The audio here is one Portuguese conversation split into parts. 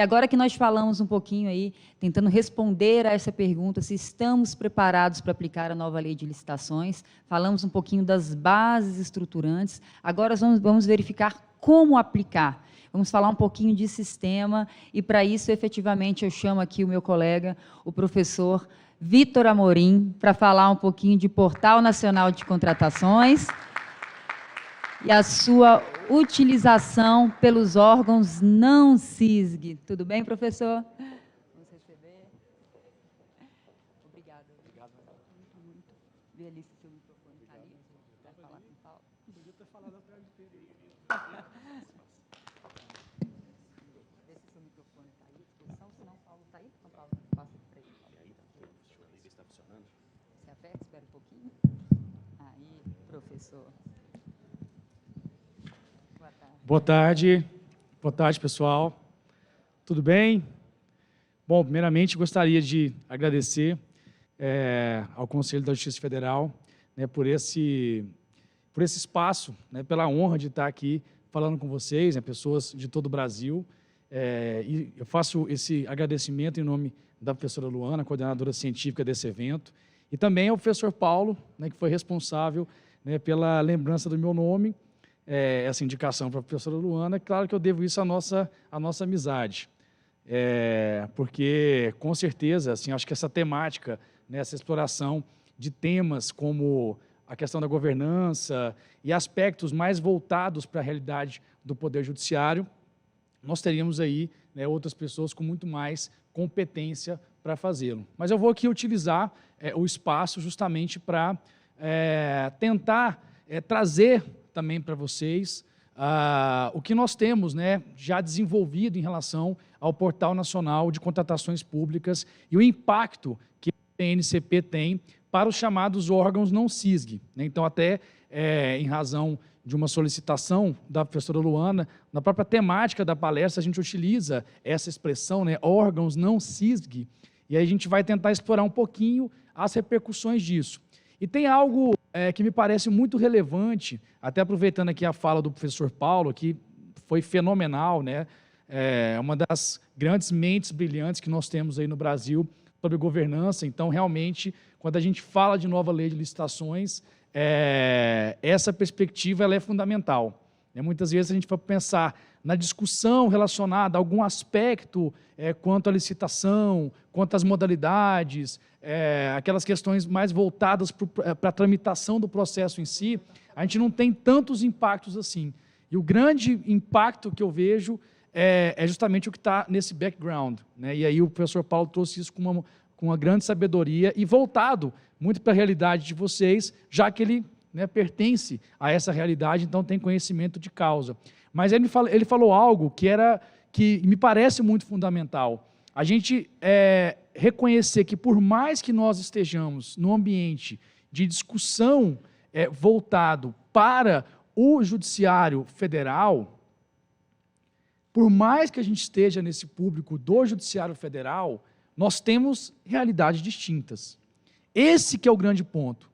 E agora que nós falamos um pouquinho aí, tentando responder a essa pergunta, se estamos preparados para aplicar a nova lei de licitações, falamos um pouquinho das bases estruturantes, agora vamos verificar como aplicar. Vamos falar um pouquinho de sistema, e para isso, efetivamente, eu chamo aqui o meu colega, o professor Vitor Amorim, para falar um pouquinho de Portal Nacional de Contratações e a sua utilização pelos órgãos não SISG. Tudo bem, professor? Vamos receber. Obrigada. Obrigado. Muito. Vê ali se seu microfone está ali. Vai falar com o Paulo. Podia ter falado atrás de Pedro. Vê se seu microfone está aí à disposição, senão o Paulo está aí. Então, Paulo, passa para ele. E aí, deixa eu ver se está funcionando. Você aperta, espera um pouquinho. Aí, professor. Boa tarde, pessoal. Tudo bem? Bom, primeiramente, gostaria de agradecer ao Conselho da Justiça Federal, né, por esse espaço, né, pela honra de estar aqui falando com vocês, né, pessoas de todo o Brasil. E eu faço esse agradecimento em nome da professora Luana, coordenadora científica desse evento, e também ao professor Paulo, né, que foi responsável, né, pela lembrança do meu nome, essa indicação para a professora Luana. Claro que eu devo isso à nossa amizade, porque, com certeza, assim, acho que essa temática, né, essa exploração de temas como a questão da governança e aspectos mais voltados para a realidade do Poder Judiciário, nós teríamos aí, né, outras pessoas com muito mais competência para fazê-lo. Mas eu vou aqui utilizar o espaço justamente para tentar trazer também para vocês o que nós temos, né, já desenvolvido em relação ao Portal Nacional de Contratações Públicas e o impacto que a PNCP tem para os chamados órgãos não SISG, né? Então, até em razão de uma solicitação da professora Luana, na própria temática da palestra, a gente utiliza essa expressão, né, órgãos não SISG, e aí a gente vai tentar explorar um pouquinho as repercussões disso. E tem algo que me parece muito relevante, até aproveitando aqui a fala do professor Paulo, que foi fenomenal, né? Uma das grandes mentes brilhantes que nós temos aí no Brasil sobre governança. Então, realmente, quando a gente fala de nova lei de licitações, essa perspectiva ela é fundamental. Muitas vezes a gente vai pensar na discussão relacionada a algum aspecto quanto à licitação, quanto às modalidades, aquelas questões mais voltadas para a tramitação do processo em si, a gente não tem tantos impactos assim. E o grande impacto que eu vejo é justamente o que está nesse background, né? E aí o professor Paulo trouxe isso com uma grande sabedoria e voltado muito para a realidade de vocês, já que ele, né, pertence a essa realidade, então tem conhecimento de causa. Mas ele falou algo que me parece muito fundamental. A gente reconhecer que, por mais que nós estejamos num ambiente de discussão voltado para o Judiciário Federal, por mais que a gente esteja nesse público do Judiciário Federal, nós temos realidades distintas. Esse que é o grande ponto.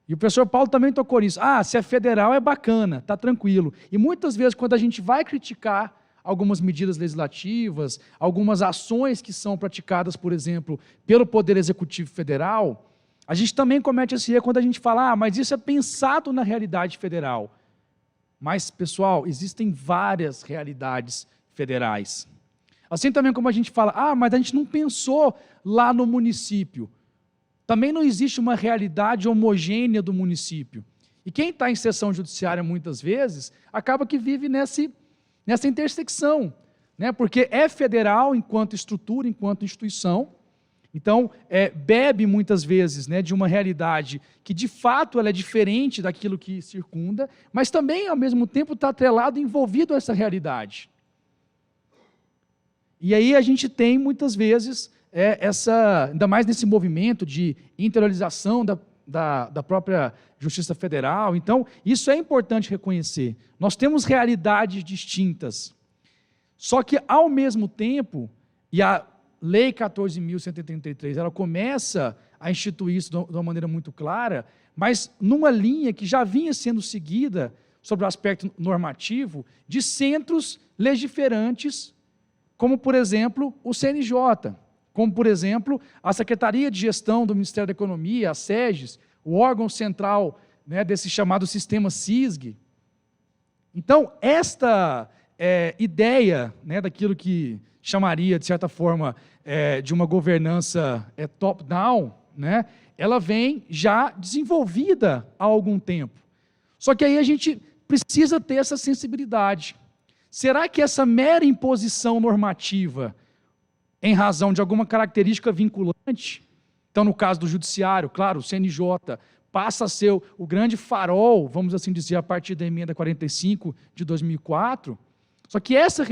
E o professor Paulo também tocou nisso. Se é federal é bacana, está tranquilo. E muitas vezes, quando a gente vai criticar algumas medidas legislativas, algumas ações que são praticadas, por exemplo, pelo Poder Executivo Federal, a gente também comete esse erro quando a gente fala, mas isso é pensado na realidade federal. Mas, pessoal, existem várias realidades federais. Assim também como a gente fala, mas a gente não pensou lá no município. Também não existe uma realidade homogênea do município. E quem está em sessão judiciária, muitas vezes, acaba que vive nessa intersecção, né? Porque é federal enquanto estrutura, enquanto instituição. Então, bebe muitas vezes, né, de uma realidade que, de fato, ela é diferente daquilo que circunda, mas também, ao mesmo tempo, está atrelado e envolvido a essa realidade. E aí a gente tem, muitas vezes, ainda mais nesse movimento de interiorização da própria Justiça Federal. Então, isso é importante reconhecer. Nós temos realidades distintas. Só que, ao mesmo tempo, e a Lei 14.133, ela começa a instituir isso de uma maneira muito clara, mas numa linha que já vinha sendo seguida sobre o aspecto normativo de centros legiferantes como, por exemplo, o CNJ, como, por exemplo, a Secretaria de Gestão do Ministério da Economia, a SEGES, o órgão central, né, desse chamado sistema SISG. Então, esta ideia, né, daquilo que chamaria, de certa forma, de uma governança top-down, né, ela vem já desenvolvida há algum tempo. Só que aí a gente precisa ter essa sensibilidade. Será que essa mera imposição normativa, em razão de alguma característica vinculante, então no caso do judiciário, claro, o CNJ passa a ser o grande farol, vamos assim dizer, a partir da emenda 45 de 2004, só que essa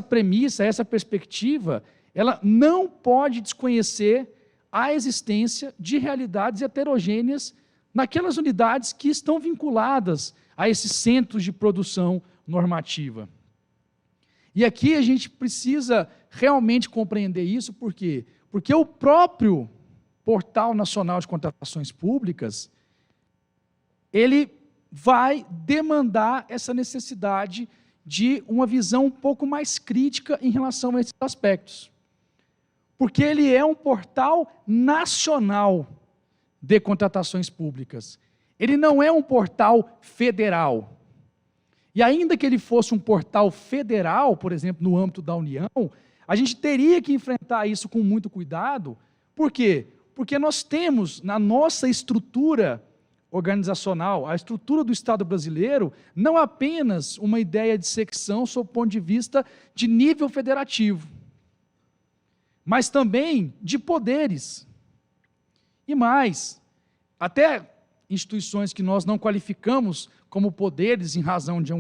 premissa, essa perspectiva, ela não pode desconhecer a existência de realidades heterogêneas naquelas unidades que estão vinculadas a esses centros de produção normativa. E aqui a gente precisa realmente compreender isso, por quê? Porque o próprio Portal Nacional de Contratações Públicas, ele vai demandar essa necessidade de uma visão um pouco mais crítica em relação a esses aspectos. Porque ele é um portal nacional de contratações públicas. Ele não é um portal federal. E ainda que ele fosse um portal federal, por exemplo, no âmbito da União, a gente teria que enfrentar isso com muito cuidado. Por quê? Porque nós temos na nossa estrutura organizacional, a estrutura do Estado brasileiro, não apenas uma ideia de secção sob o ponto de vista de nível federativo, mas também de poderes. E mais, até instituições que nós não qualificamos como poderes em razão de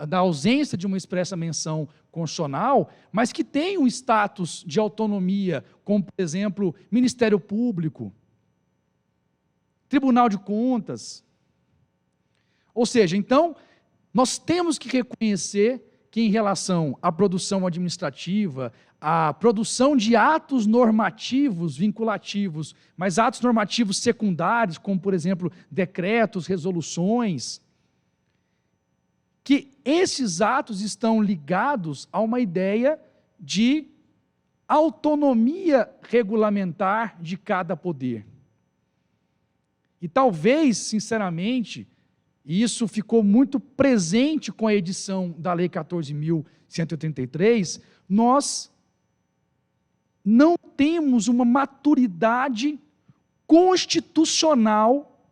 da ausência de uma expressa menção constitucional, mas que têm um status de autonomia, como, por exemplo, Ministério Público, Tribunal de Contas. Ou seja, então, nós temos que reconhecer que, em relação à produção administrativa, à produção de atos normativos vinculativos, mas atos normativos secundários, como, por exemplo, decretos, resoluções, que esses atos estão ligados a uma ideia de autonomia regulamentar de cada poder. E talvez, sinceramente, e isso ficou muito presente com a edição da Lei 14.183, nós não temos uma maturidade constitucional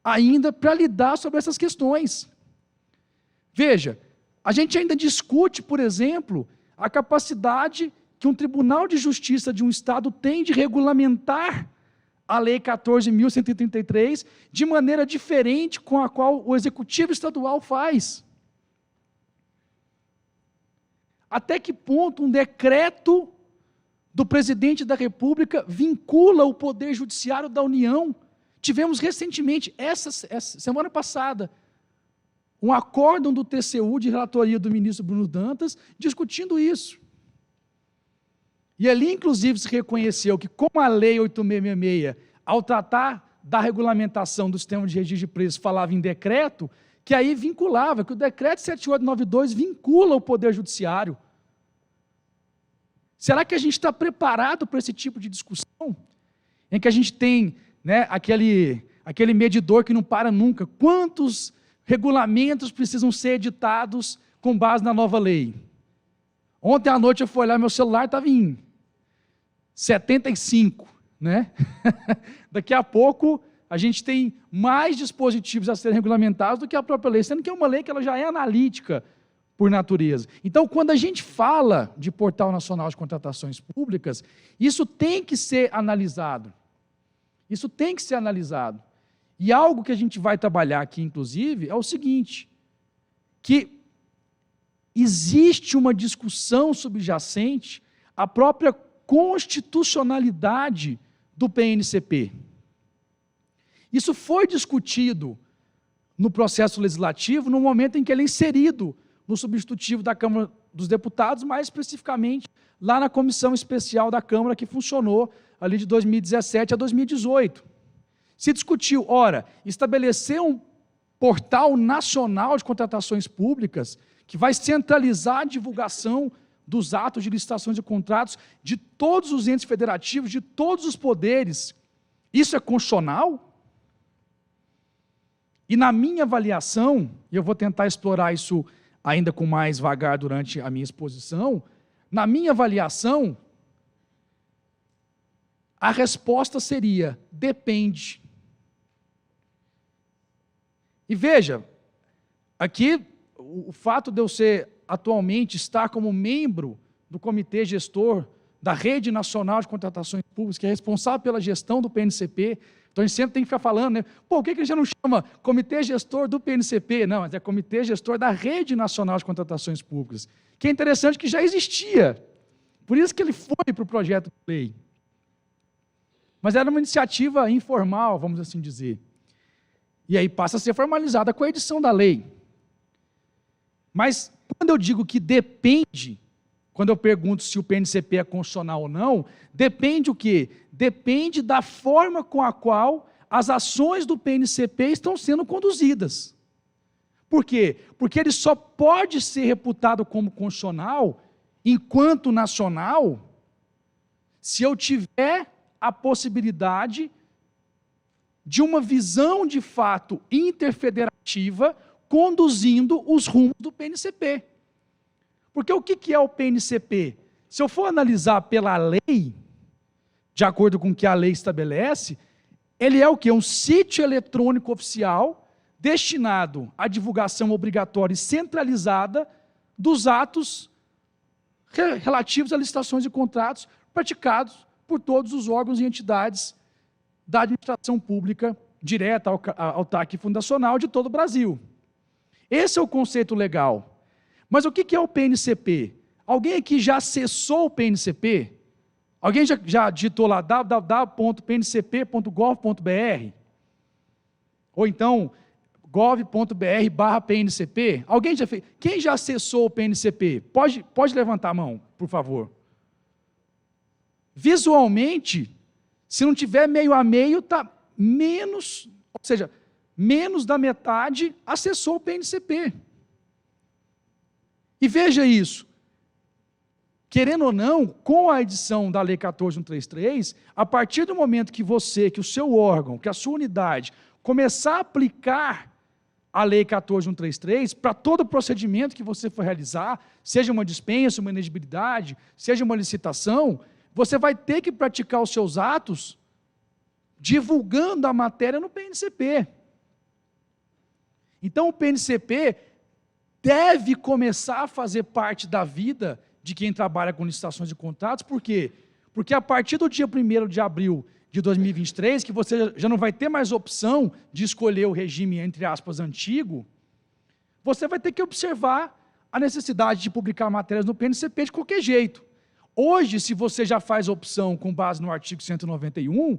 ainda para lidar sobre essas questões. Veja, a gente ainda discute, por exemplo, a capacidade que um Tribunal de Justiça de um Estado tem de regulamentar a Lei 14.133 de maneira diferente com a qual o Executivo Estadual faz. Até que ponto um decreto do Presidente da República vincula o Poder Judiciário da União? Tivemos recentemente, essa semana passada, um acórdão do TCU de relatoria do ministro Bruno Dantas discutindo isso. E ali, inclusive, se reconheceu que, como a Lei 8.666, ao tratar da regulamentação do sistema de registro de preços, falava em decreto, que aí vinculava, que o decreto 7892 vincula o Poder Judiciário. Será que a gente está preparado para esse tipo de discussão? Em que a gente tem, né, aquele medidor que não para nunca. Quantos regulamentos precisam ser editados com base na nova lei? Ontem à noite eu fui olhar, meu celular estava em 75, né? Daqui a pouco a gente tem mais dispositivos a serem regulamentados do que a própria lei, sendo que é uma lei que ela já é analítica por natureza. Então, quando a gente fala de Portal Nacional de Contratações Públicas, isso tem que ser analisado. Isso tem que ser analisado. E algo que a gente vai trabalhar aqui, inclusive, é o seguinte, que existe uma discussão subjacente à própria constitucionalidade do PNCP. Isso foi discutido no processo legislativo no momento em que ele é inserido no substitutivo da Câmara dos Deputados, mais especificamente lá na comissão especial da Câmara que funcionou ali de 2017 a 2018. Se discutiu, ora, estabelecer um portal nacional de contratações públicas que vai centralizar a divulgação dos atos de licitações e contratos de todos os entes federativos, de todos os poderes. Isso é constitucional? E na minha avaliação, e eu vou tentar explorar isso ainda com mais vagar durante a minha exposição, na minha avaliação, a resposta seria: depende. E veja, aqui o fato de eu ser atualmente estar como membro do comitê gestor da Rede Nacional de Contratações Públicas, que é responsável pela gestão do PNCP, então a gente sempre tem que ficar falando, né? Pô, por que a gente não chama comitê gestor do PNCP? Não, mas é comitê gestor da Rede Nacional de Contratações Públicas, que é interessante que já existia. Por isso que ele foi para o projeto de lei. Mas era uma iniciativa informal, vamos assim dizer. E aí passa a ser formalizada com a edição da lei. Mas quando eu digo que depende, quando eu pergunto se o PNCP é constitucional ou não, depende o quê? Depende da forma com a qual as ações do PNCP estão sendo conduzidas. Por quê? Porque ele só pode ser reputado como constitucional, enquanto nacional, se eu tiver a possibilidade de uma visão de fato interfederativa conduzindo os rumos do PNCP. Porque o que é o PNCP? Se eu for analisar pela lei, de acordo com o que a lei estabelece, ele é o quê? Um sítio eletrônico oficial destinado à divulgação obrigatória e centralizada dos atos relativos a licitações e contratos praticados por todos os órgãos e entidades da administração pública direta, autárquica e fundacional de todo o Brasil. Esse é o conceito legal. Mas o que é o PNCP? Alguém aqui já acessou o PNCP? Alguém já digitou lá www.pncp.gov.br? Ou então gov.br/PNCP? Alguém já fez? Quem já acessou o PNCP? Pode levantar a mão, por favor. Visualmente, se não tiver meio a meio, está menos, ou seja, menos da metade acessou o PNCP. E veja isso, querendo ou não, com a edição da Lei 14.133, a partir do momento que você, que o seu órgão, que a sua unidade, começar a aplicar a Lei 14.133 para todo procedimento que você for realizar, seja uma dispensa, uma inexigibilidade, seja uma licitação, você vai ter que praticar os seus atos divulgando a matéria no PNCP. Então, o PNCP deve começar a fazer parte da vida de quem trabalha com licitações e contratos. Por quê? Porque a partir do dia 1º de abril de 2023, que você já não vai ter mais opção de escolher o regime, entre aspas, antigo, você vai ter que observar a necessidade de publicar matérias no PNCP de qualquer jeito. Hoje, se você já faz opção com base no artigo 191,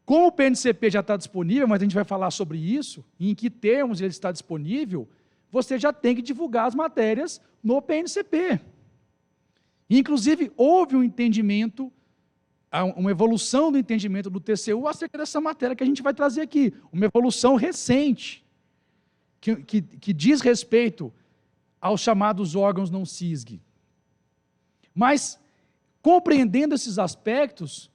como o PNCP já está disponível, mas a gente vai falar sobre isso, e em que termos ele está disponível, você já tem que divulgar as matérias no PNCP. Inclusive, houve um entendimento, uma evolução do entendimento do TCU acerca dessa matéria que a gente vai trazer aqui, uma evolução recente, que diz respeito aos chamados órgãos não CISG. Mas, compreendendo esses aspectos,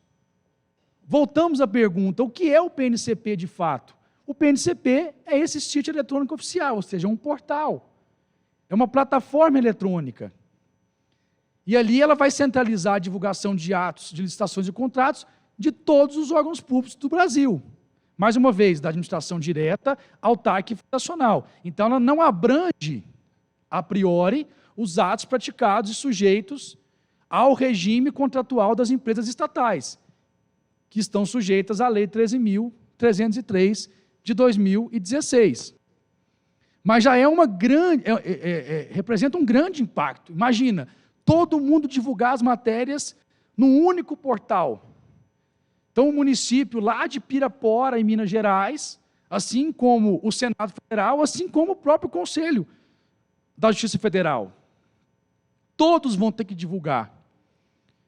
voltamos à pergunta: o que é o PNCP de fato? O PNCP é esse sítio eletrônico oficial, ou seja, um portal. É uma plataforma eletrônica. E ali ela vai centralizar a divulgação de atos, de licitações e contratos de todos os órgãos públicos do Brasil. Mais uma vez, da administração direta, autárquica e fundacional. Então, ela não abrange, a priori, os atos praticados e sujeitos ao regime contratual das empresas estatais, que estão sujeitas à Lei 13.303 de 2016. Mas já é uma grande, representa um grande impacto. Imagina, todo mundo divulgar as matérias num único portal. Então, o município lá de Pirapora, em Minas Gerais, assim como o Senado Federal, assim como o próprio Conselho da Justiça Federal, todos vão ter que divulgar.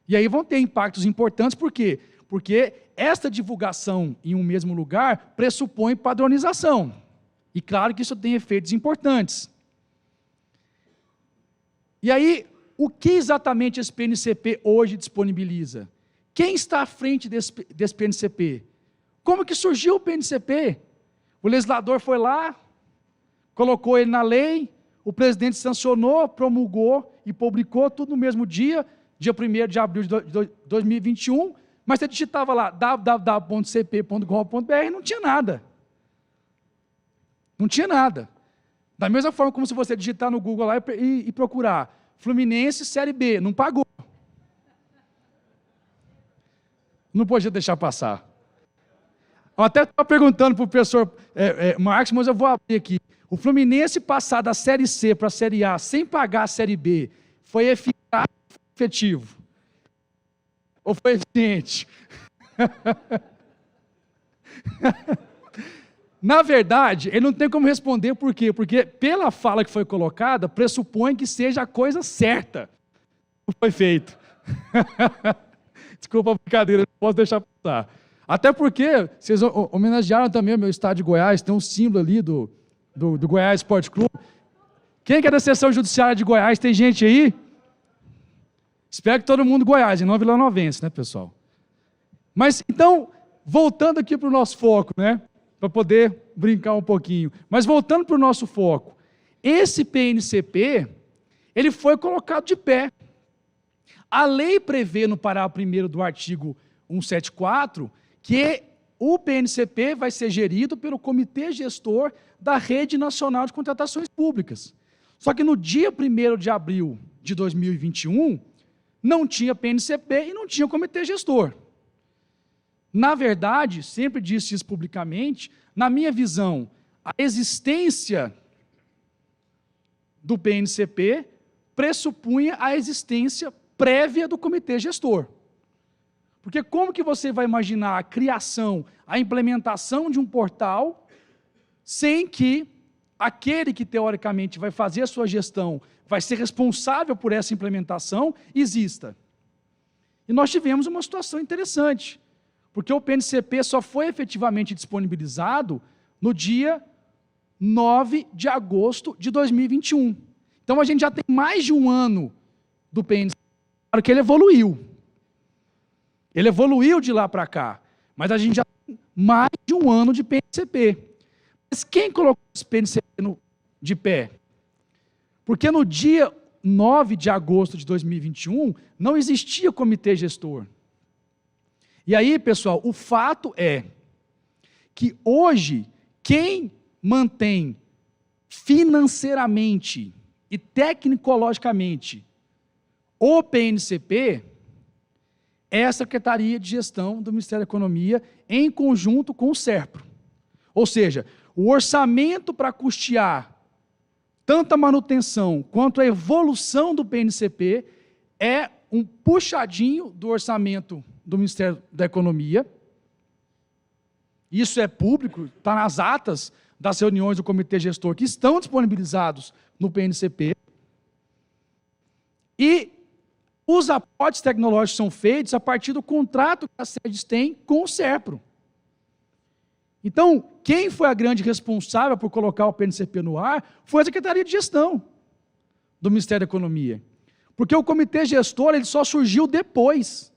E aí vão ter impactos importantes, por quê? Porque esta divulgação em um mesmo lugar pressupõe padronização. E claro que isso tem efeitos importantes. E aí, o que exatamente esse PNCP hoje disponibiliza? Quem está à frente desse PNCP? Como que surgiu o PNCP? O legislador foi lá, colocou ele na lei, o presidente sancionou, promulgou e publicou tudo no mesmo dia 1º de abril de 2021, mas você digitava lá www.cp.gov.br, não tinha nada. Não tinha nada. Da mesma forma como se você digitar no Google lá e procurar Fluminense Série B, não pagou. Não podia deixar passar. Eu até estava perguntando para o professor Marcos, mas eu vou abrir aqui. O Fluminense passar da Série C para a Série A sem pagar a Série B, foi eficaz ou efetivo? Ou foi eficiente? Na verdade, ele não tem como responder por quê? Porque pela fala que foi colocada, pressupõe que seja a coisa certa que foi feito. Desculpa a brincadeira, não posso deixar passar. Até porque vocês homenagearam também o meu estado de Goiás, tem um símbolo ali do Goiás Esporte Clube. Quem que é da seção judiciária de Goiás? Tem gente aí? Espero que todo mundo Goiás, e não vilanovense, né, pessoal? Mas, então, voltando aqui para o nosso foco, né, para poder brincar um pouquinho. Mas voltando para o nosso foco, esse PNCP, ele foi colocado de pé. A lei prevê no parágrafo 1º do artigo 174 que o PNCP vai ser gerido pelo Comitê Gestor da Rede Nacional de Contratações Públicas. Só que no dia 1º de abril de 2021, não tinha PNCP e não tinha Comitê Gestor. Na verdade, sempre disse isso publicamente, na minha visão, a existência do PNCP pressupunha a existência prévia do Comitê Gestor. Porque como que você vai imaginar a criação, a implementação de um portal, sem que aquele que teoricamente vai fazer a sua gestão, vai ser responsável por essa implementação, exista? E nós tivemos uma situação interessante, porque o PNCP só foi efetivamente disponibilizado no dia 9 de agosto de 2021. Então a gente já tem mais de um ano do PNCP, claro que ele evoluiu. Ele evoluiu de lá para cá, mas a gente já tem mais de um ano de PNCP. Mas quem colocou esse PNCP de pé? Porque no dia 9 de agosto de 2021, não existia comitê gestor. E aí, pessoal, o fato é que hoje, quem mantém financeiramente e tecnologicamente o PNCP é a Secretaria de Gestão do Ministério da Economia, em conjunto com o SERPRO. Ou seja, o orçamento para custear tanto a manutenção quanto a evolução do PNCP é um puxadinho do orçamento do Ministério da Economia. Isso é público, está nas atas das reuniões do Comitê Gestor que estão disponibilizados no PNCP. E os aportes tecnológicos são feitos a partir do contrato que as sedes têm com o SERPRO. Então, quem foi a grande responsável por colocar o PNCP no ar foi a Secretaria de Gestão do Ministério da Economia. Porque o Comitê Gestor ele só surgiu depois.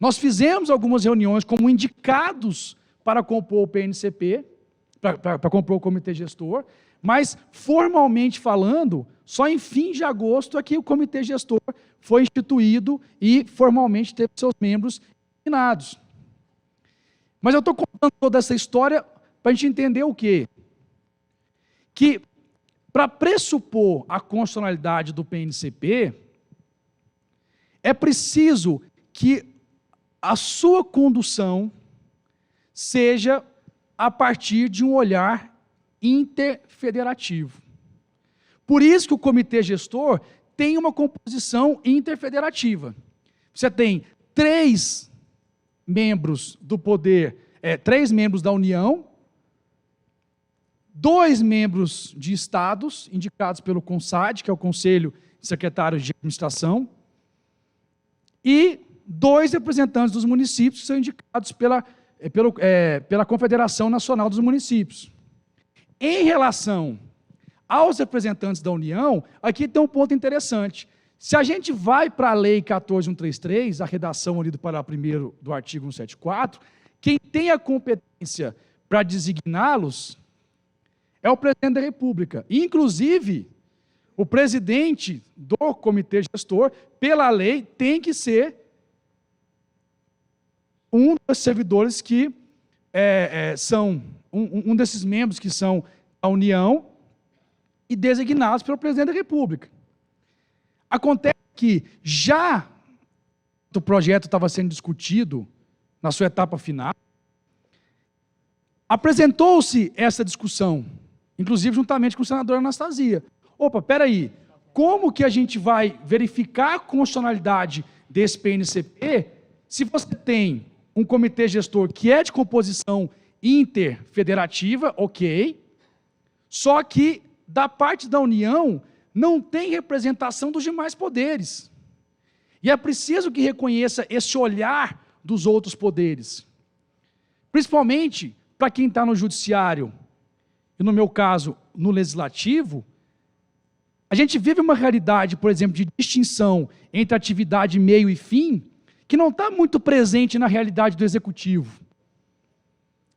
Nós fizemos algumas reuniões como indicados para compor o PNCP, para compor o Comitê Gestor, mas, formalmente falando, só em fim de agosto é que o Comitê Gestor foi instituído e formalmente teve seus membros nominados. Mas eu estou contando toda essa história para a gente entender o quê? Que, para pressupor a constitucionalidade do PNCP, é preciso que a sua condução seja a partir de um olhar interfederativo. Por isso que o Comitê Gestor tem uma composição interfederativa. Você tem 3 membros do poder, 3 membros da União, 2 membros de estados, indicados pelo CONSAD, que é o Conselho de Secretários de Administração, e 2 representantes dos municípios, que são indicados pela Confederação Nacional dos Municípios. Em relação aos representantes da União, aqui tem um ponto interessante. Se a gente vai para a Lei 14.133, a redação ali do parágrafo 1º do artigo 174, quem tem a competência para designá-los é o presidente da República. Inclusive, o presidente do comitê gestor, pela lei, tem que ser um dos servidores que são, um desses membros que são a União e designados pelo presidente da República. Acontece que, já o projeto estava sendo discutido na sua etapa final, apresentou-se essa discussão, inclusive juntamente com o senador Anastasia. Opa, espera aí, como que a gente vai verificar a constitucionalidade desse PNCP se você tem um comitê gestor que é de composição interfederativa, ok, só que da parte da União não tem representação dos demais poderes. E é preciso que reconheça esse olhar dos outros poderes. Principalmente para quem está no judiciário, e no meu caso, no legislativo, a gente vive uma realidade, por exemplo, de distinção entre atividade, meio e fim, que não está muito presente na realidade do executivo.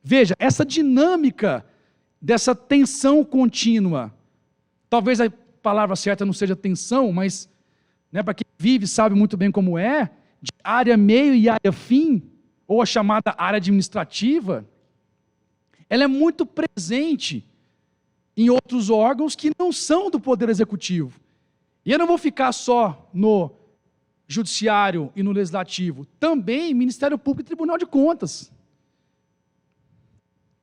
Veja, essa dinâmica dessa tensão contínua, talvez a palavra certa não seja tensão, mas para quem vive sabe muito bem como é, de área meio e área fim, ou a chamada área administrativa, ela é muito presente em outros órgãos que não são do Poder Executivo. E eu não vou ficar só no Judiciário e no Legislativo, também Ministério Público e Tribunal de Contas.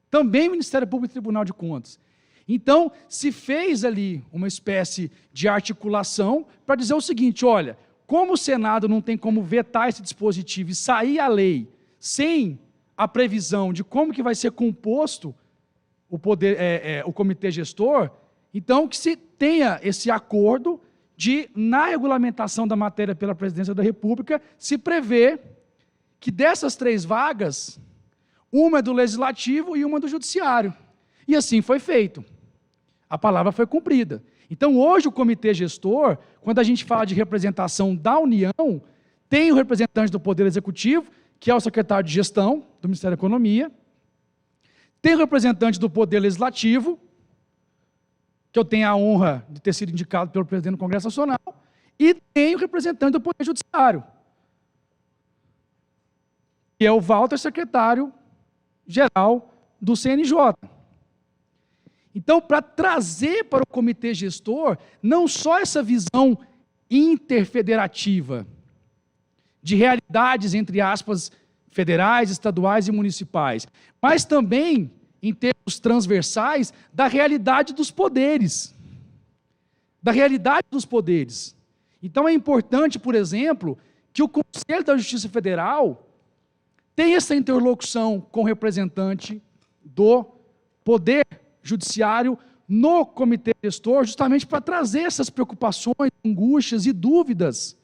Também Ministério Público e Tribunal de Contas. Então, se fez ali uma espécie de articulação para dizer o seguinte, olha, como o Senado não tem como vetar esse dispositivo e sair a lei sem a previsão de como que vai ser composto o comitê gestor, então que se tenha esse acordo de, na regulamentação da matéria pela Presidência da República, se prevê que dessas 3 vagas, uma é do Legislativo e uma do Judiciário. E assim foi feito. A palavra foi cumprida. Então, hoje, o comitê gestor, quando a gente fala de representação da União, tem o representante do Poder Executivo, que é o secretário de Gestão do Ministério da Economia, tem o representante do Poder Legislativo, que eu tenho a honra de ter sido indicado pelo presidente do Congresso Nacional, e tem o representante do Poder Judiciário, que é o Walter, secretário-geral do CNJ. Então, para trazer para o comitê gestor, não só essa visão interfederativa, de realidades, entre aspas, federais, estaduais e municipais, mas também, em termos transversais, da realidade dos poderes. Da realidade dos poderes. Então, é importante, por exemplo, que o Conselho da Justiça Federal tenha essa interlocução com o representante do Poder Judiciário no comitê gestor, justamente para trazer essas preocupações, angústias e dúvidas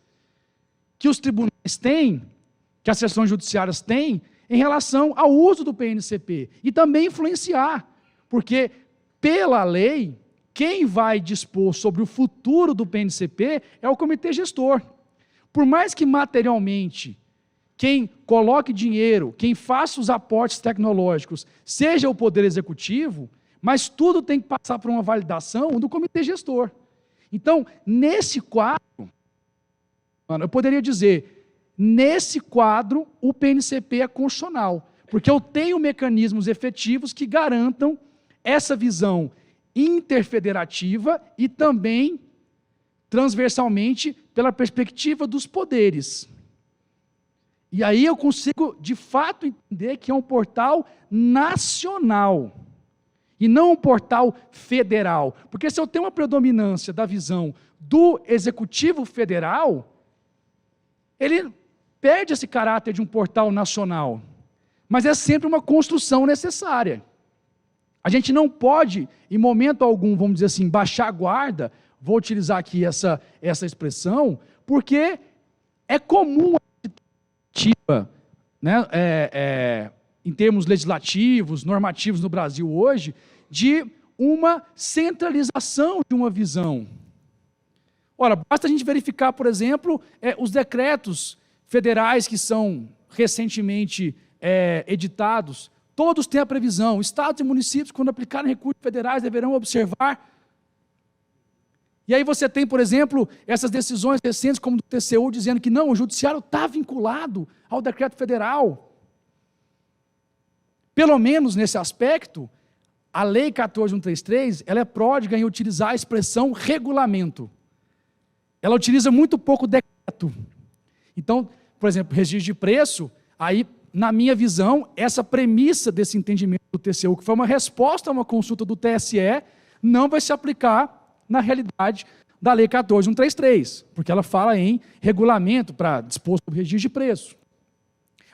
que os tribunais têm, que as seções judiciárias têm, em relação ao uso do PNCP, e também influenciar, porque, pela lei, quem vai dispor sobre o futuro do PNCP é o comitê gestor. Por mais que materialmente, quem coloque dinheiro, quem faça os aportes tecnológicos, seja o Poder Executivo, mas tudo tem que passar por uma validação do comitê gestor. Então, nesse quadro, eu poderia dizer, nesse quadro, o PNCP é constitucional, porque eu tenho mecanismos efetivos que garantam essa visão interfederativa e também, transversalmente, pela perspectiva dos poderes. E aí eu consigo, de fato, entender que é um portal nacional, e não um portal federal. Porque se eu tenho uma predominância da visão do Executivo Federal, ele perde esse caráter de um portal nacional. Mas é sempre uma construção necessária. A gente não pode, em momento algum, vamos dizer assim, baixar a guarda, vou utilizar aqui essa expressão, porque é comum a tentativa, né, em termos legislativos, normativos no Brasil hoje, de uma centralização de uma visão. Ora, basta a gente verificar, por exemplo, os decretos federais que são recentemente editados, todos têm a previsão, estados e municípios, quando aplicarem recursos federais, deverão observar. E aí você tem, por exemplo, essas decisões recentes, como do TCU, dizendo que não, o judiciário está vinculado ao decreto federal. Pelo menos nesse aspecto, a Lei 14.133, ela é pródiga em utilizar a expressão regulamento. Ela utiliza muito pouco decreto. Então, por exemplo, registro de preço, aí, na minha visão, essa premissa desse entendimento do TCU, que foi uma resposta a uma consulta do TSE, não vai se aplicar na realidade da Lei 14.133, porque ela fala em regulamento para dispor sobre registro de preço.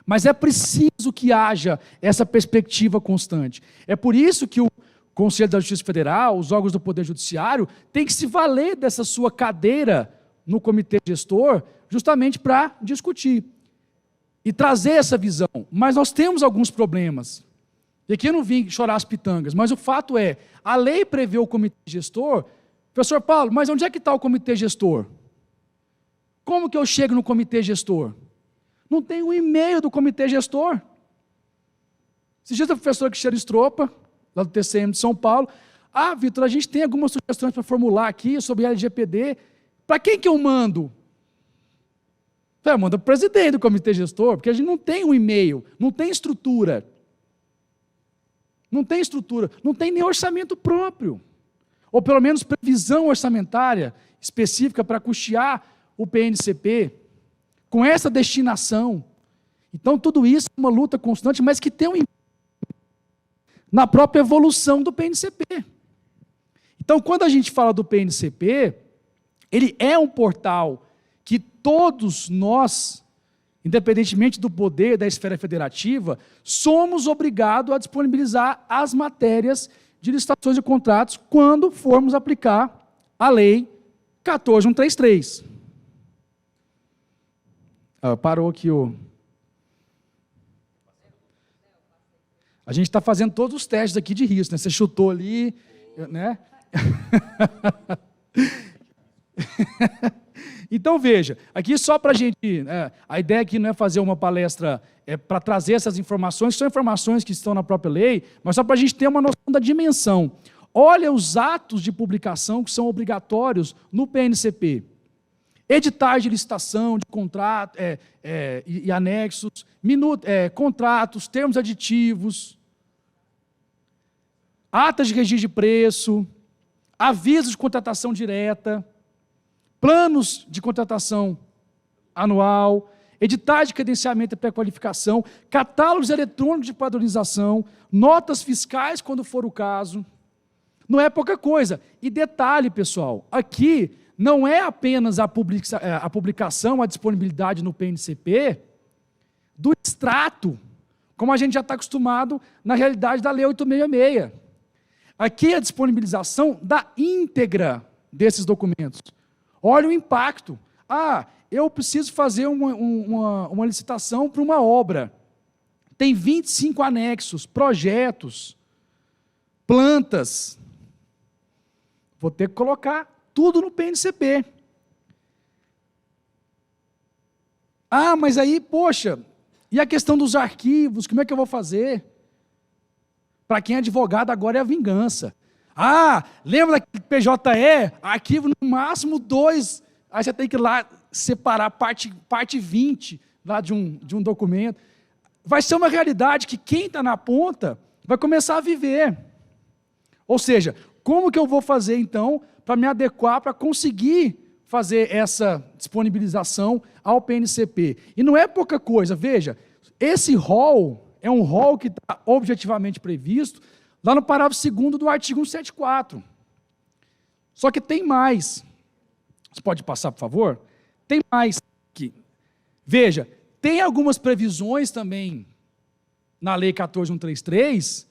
Mas é preciso que haja essa perspectiva constante. É por isso que o Conselho da Justiça Federal, os órgãos do Poder Judiciário, têm que se valer dessa sua cadeira no comitê gestor, justamente para discutir e trazer essa visão. Mas nós temos alguns problemas. E aqui eu não vim chorar as pitangas, mas o fato é, a lei prevê o comitê gestor. Professor Paulo, mas onde é que está o comitê gestor? Como que eu chego no comitê gestor? Não tem um e-mail do comitê gestor. Esses dias a professora Cristiane Stropa, lá do TCM de São Paulo, Vitor, a gente tem algumas sugestões para formular aqui sobre LGPD. Para quem que eu mando? Manda para o presidente do comitê gestor, porque a gente não tem um e-mail, não tem estrutura. Não tem estrutura, não tem nem orçamento próprio. Ou pelo menos previsão orçamentária específica para custear o PNCP, com essa destinação. Então, tudo isso é uma luta constante, mas que tem um impacto na própria evolução do PNCP. Então, quando a gente fala do PNCP, ele é um portal que todos nós, independentemente do poder da esfera federativa, somos obrigados a disponibilizar as matérias de licitações de contratos quando formos aplicar a Lei 14.133. Parou aqui o... A gente está fazendo todos os testes aqui de risco, né? Você chutou ali, né? Então, veja, aqui só para a gente... a ideia aqui não é fazer uma palestra para trazer essas informações, são informações que estão na própria lei, mas só para a gente ter uma noção da dimensão. Olha os atos de publicação que são obrigatórios no PNCP. Editais de licitação, de contrato e anexos, contratos, termos aditivos, atas de registro de preço, avisos de contratação direta, planos de contratação anual, editais de credenciamento e pré-qualificação, catálogos eletrônicos de padronização, notas fiscais, quando for o caso. Não é pouca coisa. E detalhe, pessoal, aqui não é apenas a publicação, a disponibilidade no PNCP do extrato, como a gente já está acostumado na realidade da Lei 866. Aqui é a disponibilização da íntegra desses documentos. Olha o impacto. Eu preciso fazer uma licitação para uma obra. Tem 25 anexos, projetos, plantas. Vou ter que colocar tudo no PNCP. Mas aí, poxa, e a questão dos arquivos, como é que eu vou fazer? Para quem é advogado, agora é a vingança. Lembra daquele PJE? Arquivo no máximo 2. Aí você tem que ir lá separar parte 20 lá de um documento. Vai ser uma realidade que quem está na ponta vai começar a viver. Ou seja, como que eu vou fazer, então, para me adequar, para conseguir fazer essa disponibilização ao PNCP? E não é pouca coisa, veja, esse rol é um rol que está objetivamente previsto lá no parágrafo 2º do artigo 174. Só que tem mais. Você pode passar, por favor? Tem mais aqui. Veja, tem algumas previsões também na Lei 14.133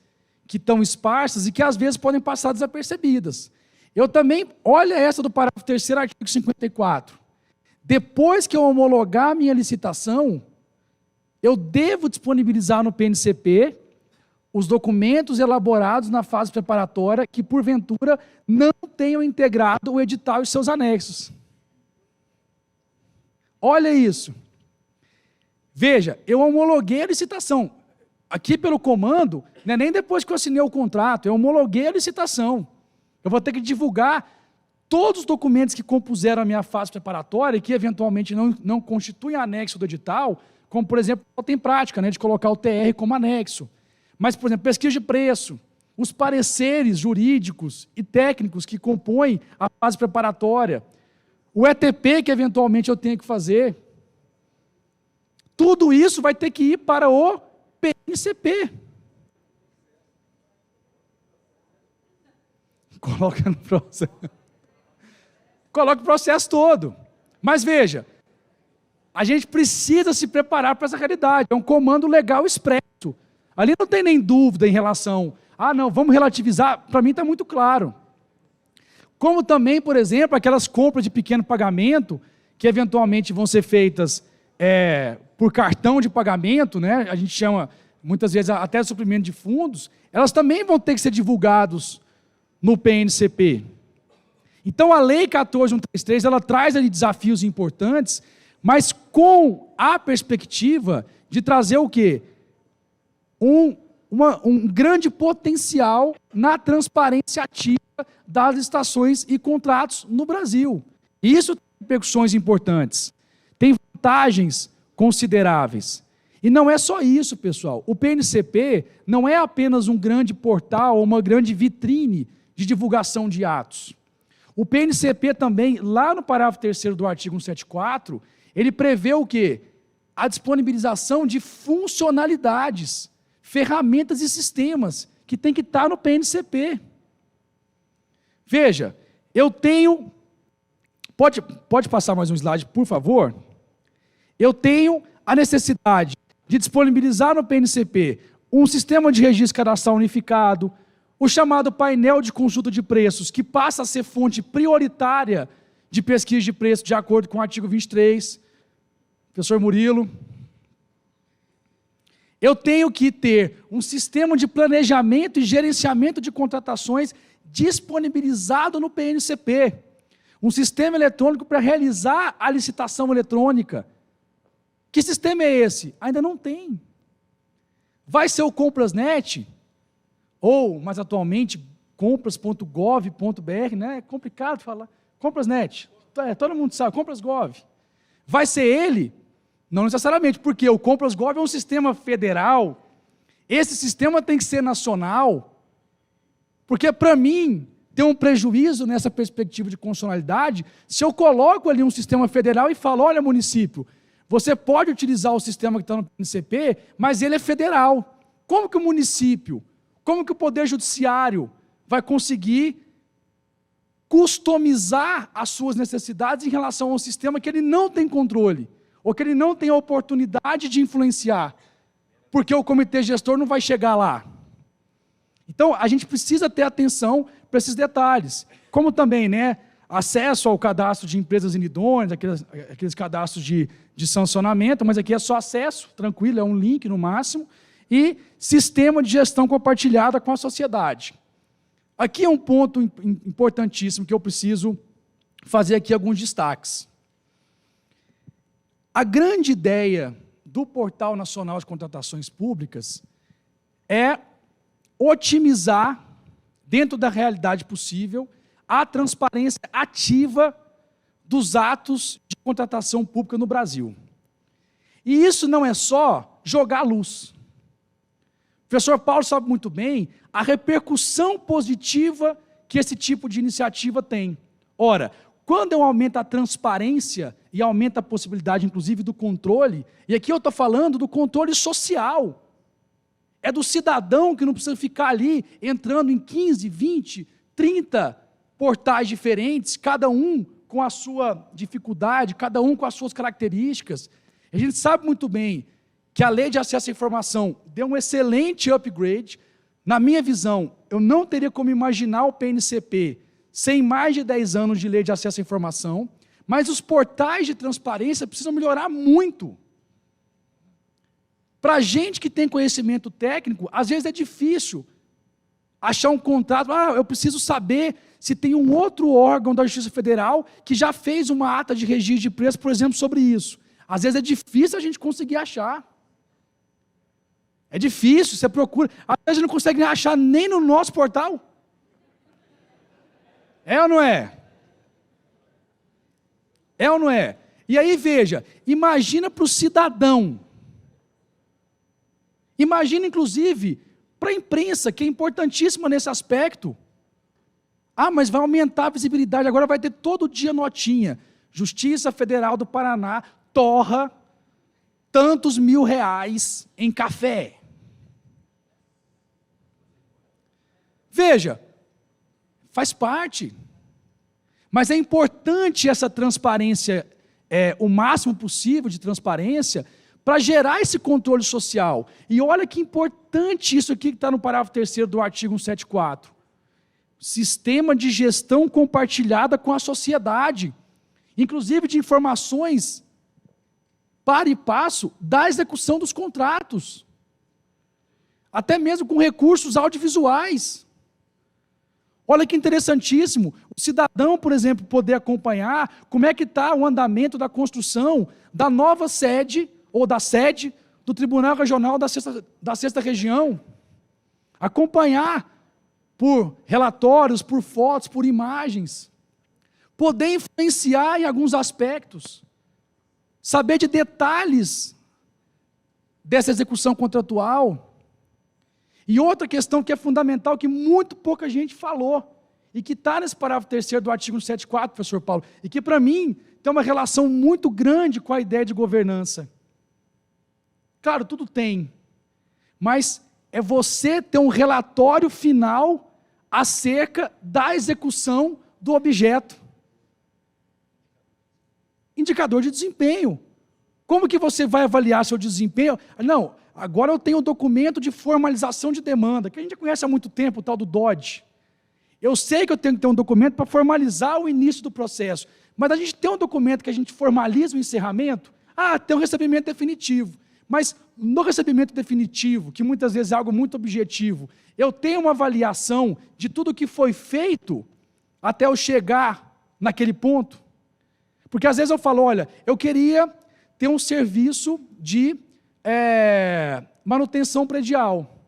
que estão esparsas e que às vezes podem passar desapercebidas. Eu também, olha essa do parágrafo 3º, artigo 54. Depois que eu homologar a minha licitação, eu devo disponibilizar no PNCP os documentos elaborados na fase preparatória que, porventura, não tenham integrado o edital e seus anexos. Olha isso. Veja, eu homologuei a licitação. Aqui pelo comando, não é nem depois que eu assinei o contrato, eu homologuei a licitação. Eu vou ter que divulgar todos os documentos que compuseram a minha fase preparatória e que eventualmente não constituem anexo do edital, como, por exemplo, tem prática, né, de colocar o TR como anexo. Mas, por exemplo, pesquisa de preço, os pareceres jurídicos e técnicos que compõem a fase preparatória, o ETP que eventualmente eu tenho que fazer, tudo isso vai ter que ir para o PNCP. Coloca no processo. Coloca o processo todo. Mas veja, a gente precisa se preparar para essa realidade. É um comando legal expresso. Ali não tem nem dúvida em relação, não, vamos relativizar. Para mim está muito claro. Como também, por exemplo, aquelas compras de pequeno pagamento, que eventualmente vão ser feitas por cartão de pagamento, né? A gente chama, muitas vezes, até suprimento de fundos, elas também vão ter que ser divulgados no PNCP. Então, a Lei 14.133, ela traz ali desafios importantes, mas com a perspectiva de trazer o quê? Um grande potencial na transparência ativa das licitações e contratos no Brasil. E isso tem repercussões importantes, tem vantagens consideráveis. E não é só isso, pessoal. O PNCP não é apenas um grande portal ou uma grande vitrine de divulgação de atos. O PNCP também, lá no parágrafo 3º do artigo 174, ele prevê o quê? A disponibilização de funcionalidades, ferramentas e sistemas que tem que estar no PNCP. Veja, eu tenho... Pode passar mais um slide, por favor? Eu tenho a necessidade de disponibilizar no PNCP um sistema de registro cadastral unificado, o chamado painel de consulta de preços, que passa a ser fonte prioritária de pesquisa de preço, de acordo com o artigo 23, professor Murilo. Eu tenho que ter um sistema de planejamento e gerenciamento de contratações disponibilizado no PNCP, um sistema eletrônico para realizar a licitação eletrônica. Que sistema é esse? Ainda não tem. Vai ser o Comprasnet, ou, mais atualmente, compras.gov.br, né? É complicado falar. Comprasnet, todo mundo sabe, Compras.gov. Vai ser ele? Não necessariamente, porque o Compras.gov é um sistema federal, esse sistema tem que ser nacional, porque para mim tem um prejuízo nessa perspectiva de constitucionalidade se eu coloco ali um sistema federal e falo, olha município, você pode utilizar o sistema que está no PNCP, mas ele é federal. Como que o município, como que o Poder Judiciário vai conseguir customizar as suas necessidades em relação a um sistema que ele não tem controle, ou que ele não tem a oportunidade de influenciar, porque o comitê gestor não vai chegar lá. Então, a gente precisa ter atenção para esses detalhes, como também, né, acesso ao cadastro de empresas inidôneas, aqueles cadastros de sancionamento, mas aqui é só acesso, tranquilo, é um link no máximo, e sistema de gestão compartilhada com a sociedade. Aqui é um ponto importantíssimo que eu preciso fazer aqui alguns destaques. A grande ideia do Portal Nacional de Contratações Públicas é otimizar, dentro da realidade possível, a transparência ativa dos atos de contratação pública no Brasil. E isso não é só jogar luz. O professor Paulo sabe muito bem a repercussão positiva que esse tipo de iniciativa tem. Ora, quando eu aumento a transparência e aumento a possibilidade, inclusive, do controle, e aqui eu estou falando do controle social, é do cidadão que não precisa ficar ali entrando em 15, 20, 30 portais diferentes, cada um com a sua dificuldade, cada um com as suas características. A gente sabe muito bem que a Lei de Acesso à Informação deu um excelente upgrade. Na minha visão, eu não teria como imaginar o PNCP sem mais de 10 anos de Lei de Acesso à Informação, mas os portais de transparência precisam melhorar muito. Para a gente que tem conhecimento técnico, às vezes é difícil achar um contrato. Eu preciso saber se tem um outro órgão da Justiça Federal que já fez uma ata de registro de preço, por exemplo, sobre isso. Às vezes é difícil a gente conseguir achar. É difícil, você procura. Às vezes a gente não consegue achar nem no nosso portal. É ou não é? É ou não é? E aí, veja, imagina para o cidadão. Imagina, inclusive, para a imprensa, que é importantíssima nesse aspecto. Mas vai aumentar a visibilidade, agora vai ter todo dia notinha. Justiça Federal do Paraná torra tantos mil reais em café. Veja, faz parte. Mas é importante essa transparência, o máximo possível de transparência, para gerar esse controle social. E olha que importante isso aqui que está no parágrafo 3º do artigo 174. Sistema de gestão compartilhada com a sociedade, inclusive de informações para e passo da execução dos contratos, até mesmo com recursos audiovisuais. Olha que interessantíssimo, o cidadão, por exemplo, poder acompanhar como é que está o andamento da construção da nova sede, ou da sede do Tribunal Regional da Sexta Região, acompanhar por relatórios, por fotos, por imagens, poder influenciar em alguns aspectos, saber de detalhes dessa execução contratual. E outra questão que é fundamental, que muito pouca gente falou, e que está nesse parágrafo 3º do artigo 174, professor Paulo, e que para mim tem uma relação muito grande com a ideia de governança. Claro, tudo tem, mas é você ter um relatório final acerca da execução do objeto. Indicador de desempenho. Como que você vai avaliar seu desempenho? Não, agora eu tenho um documento de formalização de demanda, que a gente já conhece há muito tempo, o tal do DOD. Eu sei que eu tenho que ter um documento para formalizar o início do processo, mas a gente tem um documento que a gente formaliza o encerramento, tem um recebimento definitivo. Mas no recebimento definitivo, que muitas vezes é algo muito objetivo, eu tenho uma avaliação de tudo que foi feito até eu chegar naquele ponto. Porque às vezes eu falo, olha, eu queria ter um serviço de manutenção predial.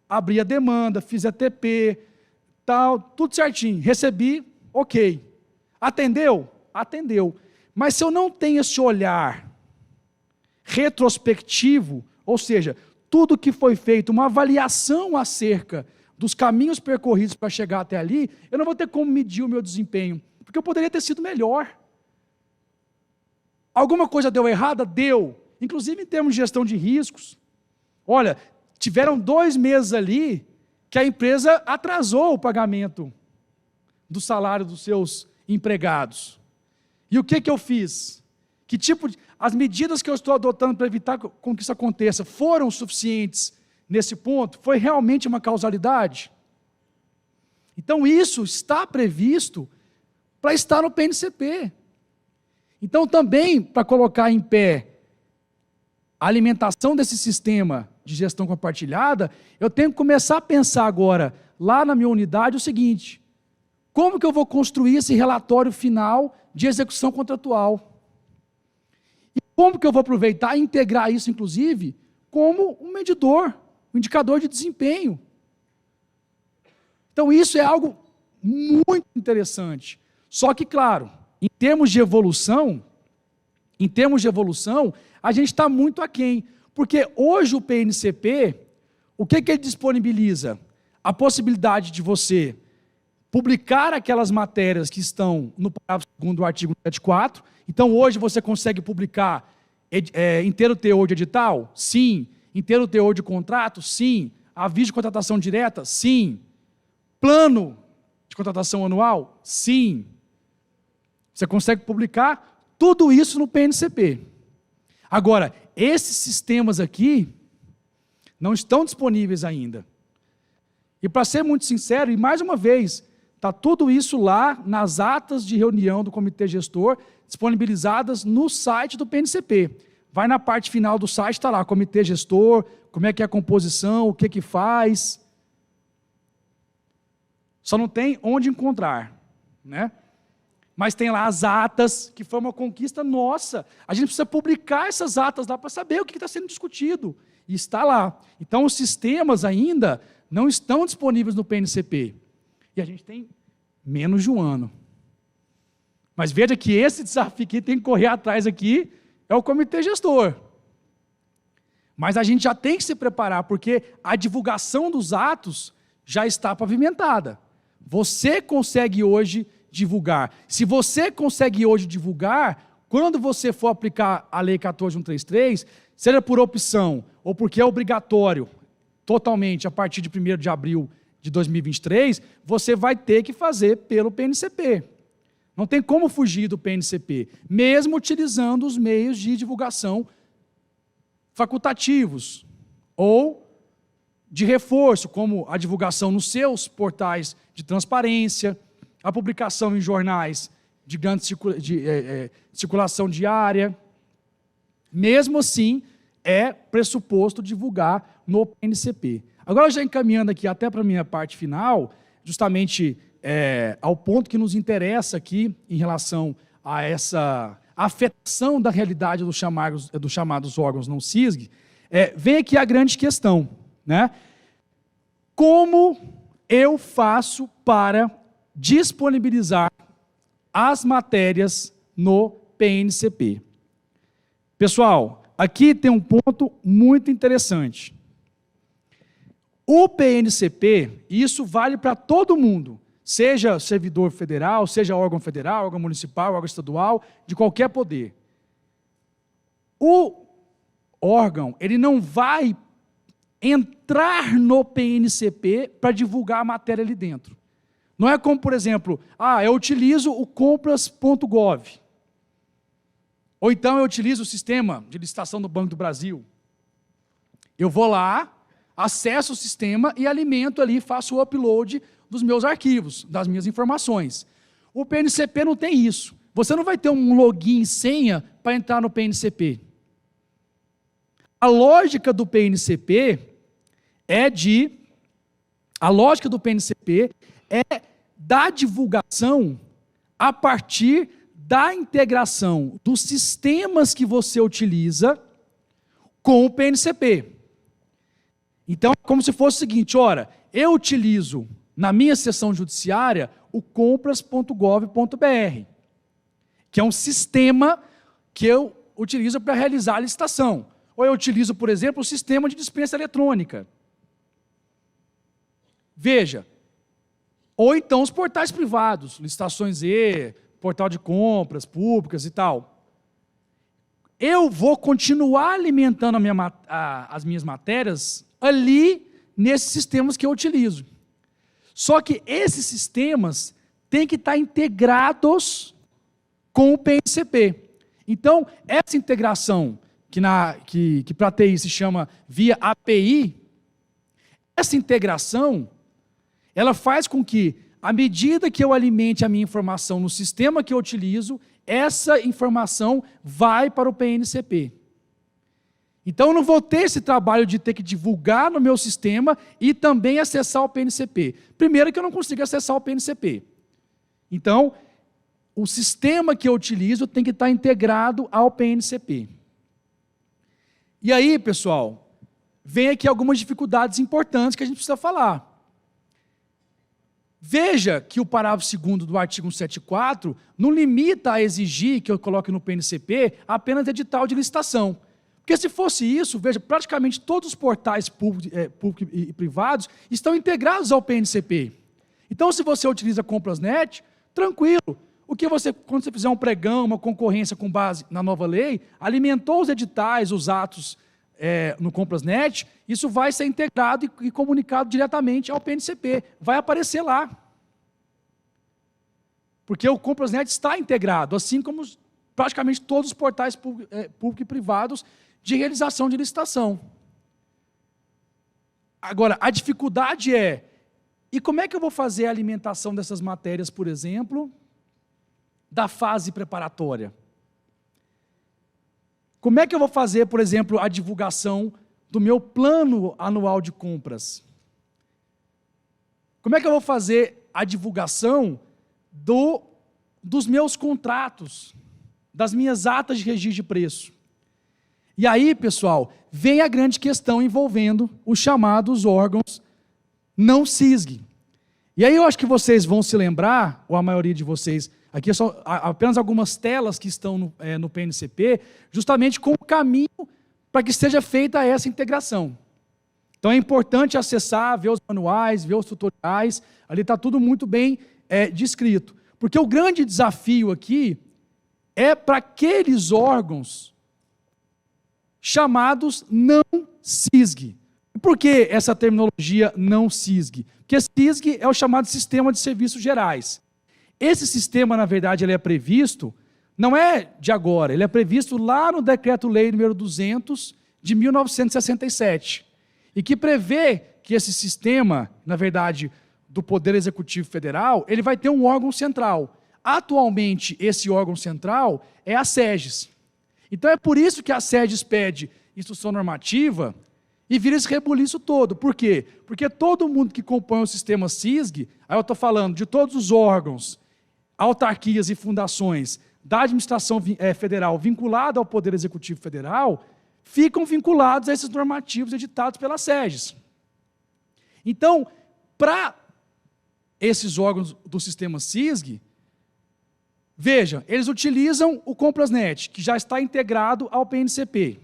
Abri a demanda, fiz a TP, tal, tudo certinho. Recebi, ok. Atendeu? Atendeu. Mas se eu não tenho esse olhar retrospectivo, ou seja, tudo que foi feito, uma avaliação acerca dos caminhos percorridos para chegar até ali, eu não vou ter como medir o meu desempenho, porque eu poderia ter sido melhor. Alguma coisa deu errada? Deu. Inclusive em termos de gestão de riscos. Olha, tiveram 2 meses ali que a empresa atrasou o pagamento do salário dos seus empregados. E o que eu fiz? Que tipo de... As medidas que eu estou adotando para evitar com que isso aconteça foram suficientes nesse ponto? Foi realmente uma causalidade? Então isso está previsto para estar no PNCP. Então também, para colocar em pé a alimentação desse sistema de gestão compartilhada, eu tenho que começar a pensar agora, lá na minha unidade, o seguinte: como que eu vou construir esse relatório final de execução contratual? E como que eu vou aproveitar e integrar isso, inclusive, como um medidor, um indicador de desempenho? Então isso é algo muito interessante. Só que, claro, em termos de evolução, a gente está muito aquém. Porque hoje o PNCP, o que ele disponibiliza? A possibilidade de você publicar aquelas matérias que estão no parágrafo 2º do artigo 174. Então, hoje você consegue publicar inteiro teor de edital? Sim. Inteiro teor de contrato? Sim. Aviso de contratação direta? Sim. Plano de contratação anual? Sim. Você consegue publicar tudo isso no PNCP. Agora, esses sistemas aqui não estão disponíveis ainda. E para ser muito sincero, e mais uma vez, está tudo isso lá nas atas de reunião do comitê gestor, disponibilizadas no site do PNCP. vai na parte final do site, está lá, comitê gestor, como é que é a composição, o que que faz. Só não tem onde encontrar, né? Mas tem lá as atas, que foi uma conquista nossa. A gente precisa publicar essas atas lá para saber o que está sendo discutido. E está lá. Então, os sistemas ainda não estão disponíveis no PNCP. E a gente tem menos de um ano. Mas veja que esse desafio que tem que correr atrás aqui é o comitê gestor. Mas a gente já tem que se preparar, porque a divulgação dos atos já está pavimentada. Você consegue hoje divulgar. Se você consegue hoje divulgar, quando você for aplicar a Lei 14.133, seja por opção ou porque é obrigatório, totalmente, a partir de 1º de abril de 2023, você vai ter que fazer pelo PNCP. Não tem como fugir do PNCP, mesmo utilizando os meios de divulgação facultativos ou de reforço, como a divulgação nos seus portais de transparência, a publicação em jornais de grande circulação diária. Mesmo assim, é pressuposto divulgar no PNCP. Agora, já encaminhando aqui até para a minha parte final, justamente ao ponto que nos interessa aqui em relação a essa afetação da realidade dos chamados órgãos não CISG, vem aqui a grande questão, né? Como eu faço para disponibilizar as matérias no PNCP? Pessoal, aqui tem um ponto muito interessante. O PNCP, e isso vale para todo mundo, seja servidor federal, seja órgão federal, órgão municipal, órgão estadual, de qualquer poder. O órgão, ele não vai entrar no PNCP para divulgar a matéria ali dentro. Não é como, por exemplo, eu utilizo o compras.gov. Ou então eu utilizo o sistema de licitação do Banco do Brasil. Eu vou lá, acesso o sistema e alimento ali, faço o upload dos meus arquivos, das minhas informações. O PNCP não tem isso. Você não vai ter um login e senha para entrar no PNCP. A lógica do PNCP é da divulgação a partir da integração dos sistemas que você utiliza com o PNCP. Então, como se fosse o seguinte, ora, eu utilizo na minha seção judiciária o compras.gov.br, que é um sistema que eu utilizo para realizar a licitação. Ou eu utilizo, por exemplo, o sistema de dispensa eletrônica. Veja, ou então os portais privados, Licitações E, portal de compras públicas e tal. Eu vou continuar alimentando as minhas matérias ali nesses sistemas que eu utilizo. Só que esses sistemas têm que estar integrados com o PNCP. Então, essa integração, que para a TI se chama via API, essa integração, ela faz com que, à medida que eu alimente a minha informação no sistema que eu utilizo, essa informação vai para o PNCP. Então, eu não vou ter esse trabalho de ter que divulgar no meu sistema e também acessar o PNCP. Primeiro que eu não consigo acessar o PNCP. Então, o sistema que eu utilizo tem que estar integrado ao PNCP. E aí, pessoal, vem aqui algumas dificuldades importantes que a gente precisa falar. Veja que o parágrafo 2º do artigo 174 não limita a exigir que eu coloque no PNCP apenas edital de licitação. Porque se fosse isso, veja, praticamente todos os portais públicos e privados estão integrados ao PNCP. Então, se você utiliza Compras.net, tranquilo. Quando você fizer um pregão, uma concorrência com base na nova lei, alimentou os editais, os atos no Compras.net, isso vai ser integrado e comunicado diretamente ao PNCP. Vai aparecer lá. Porque o Compras.net está integrado, assim como praticamente todos os portais públicos e privados de realização de licitação. Agora, a dificuldade e como é que eu vou fazer a alimentação dessas matérias, por exemplo, da fase preparatória? como é que eu vou fazer, por exemplo, a divulgação do meu plano anual de compras? Como é que eu vou fazer a divulgação dos meus contratos, das minhas atas de registro de preço? E aí, pessoal, vem a grande questão envolvendo os chamados órgãos não SISG. E aí eu acho que vocês vão se lembrar, ou a maioria de vocês, aqui são apenas algumas telas que estão no PNCP, justamente com o caminho para que seja feita essa integração. Então é importante acessar, ver os manuais, ver os tutoriais, ali está tudo muito bem descrito. Porque o grande desafio aqui é para aqueles órgãos chamados não SISG. Por que essa terminologia não SISG? Porque SISG é o chamado Sistema de Serviços Gerais. Esse sistema, na verdade, ele é previsto, não é de agora, ele é previsto lá no Decreto-Lei número 200 de 1967, e que prevê que esse sistema, na verdade, do Poder Executivo Federal, ele vai ter um órgão central. Atualmente, esse órgão central é a SEGES. Então é por isso que a SEGES pede instrução normativa e vira esse rebuliço todo. Por quê? Porque todo mundo que compõe o sistema SISG, aí eu estou falando de todos os órgãos, autarquias e fundações da administração federal vinculada ao Poder Executivo Federal, ficam vinculados a esses normativos editados pela SEGES. Então, para esses órgãos do sistema SISG, veja, eles utilizam o Complasnet, que já está integrado ao PNCP.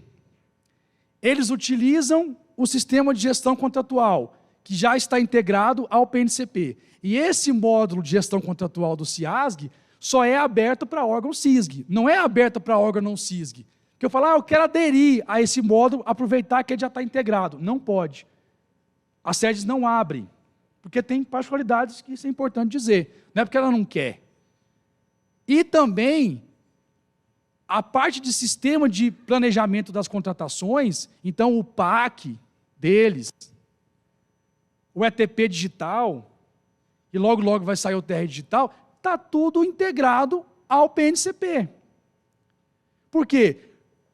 Eles utilizam o sistema de gestão contratual, que já está integrado ao PNCP. E esse módulo de gestão contratual do CIASG só é aberto para órgão SISG, não é aberto para órgão não SISG. Que eu falo, eu quero aderir a esse módulo, aproveitar que ele já está integrado. Não pode. A SEGES não abre, porque tem particularidades que isso é importante dizer. Não é porque ela não quer. E também, a parte de sistema de planejamento das contratações, então o PAC deles, o ETP digital, e logo, logo vai sair o TR digital, está tudo integrado ao PNCP. Por quê?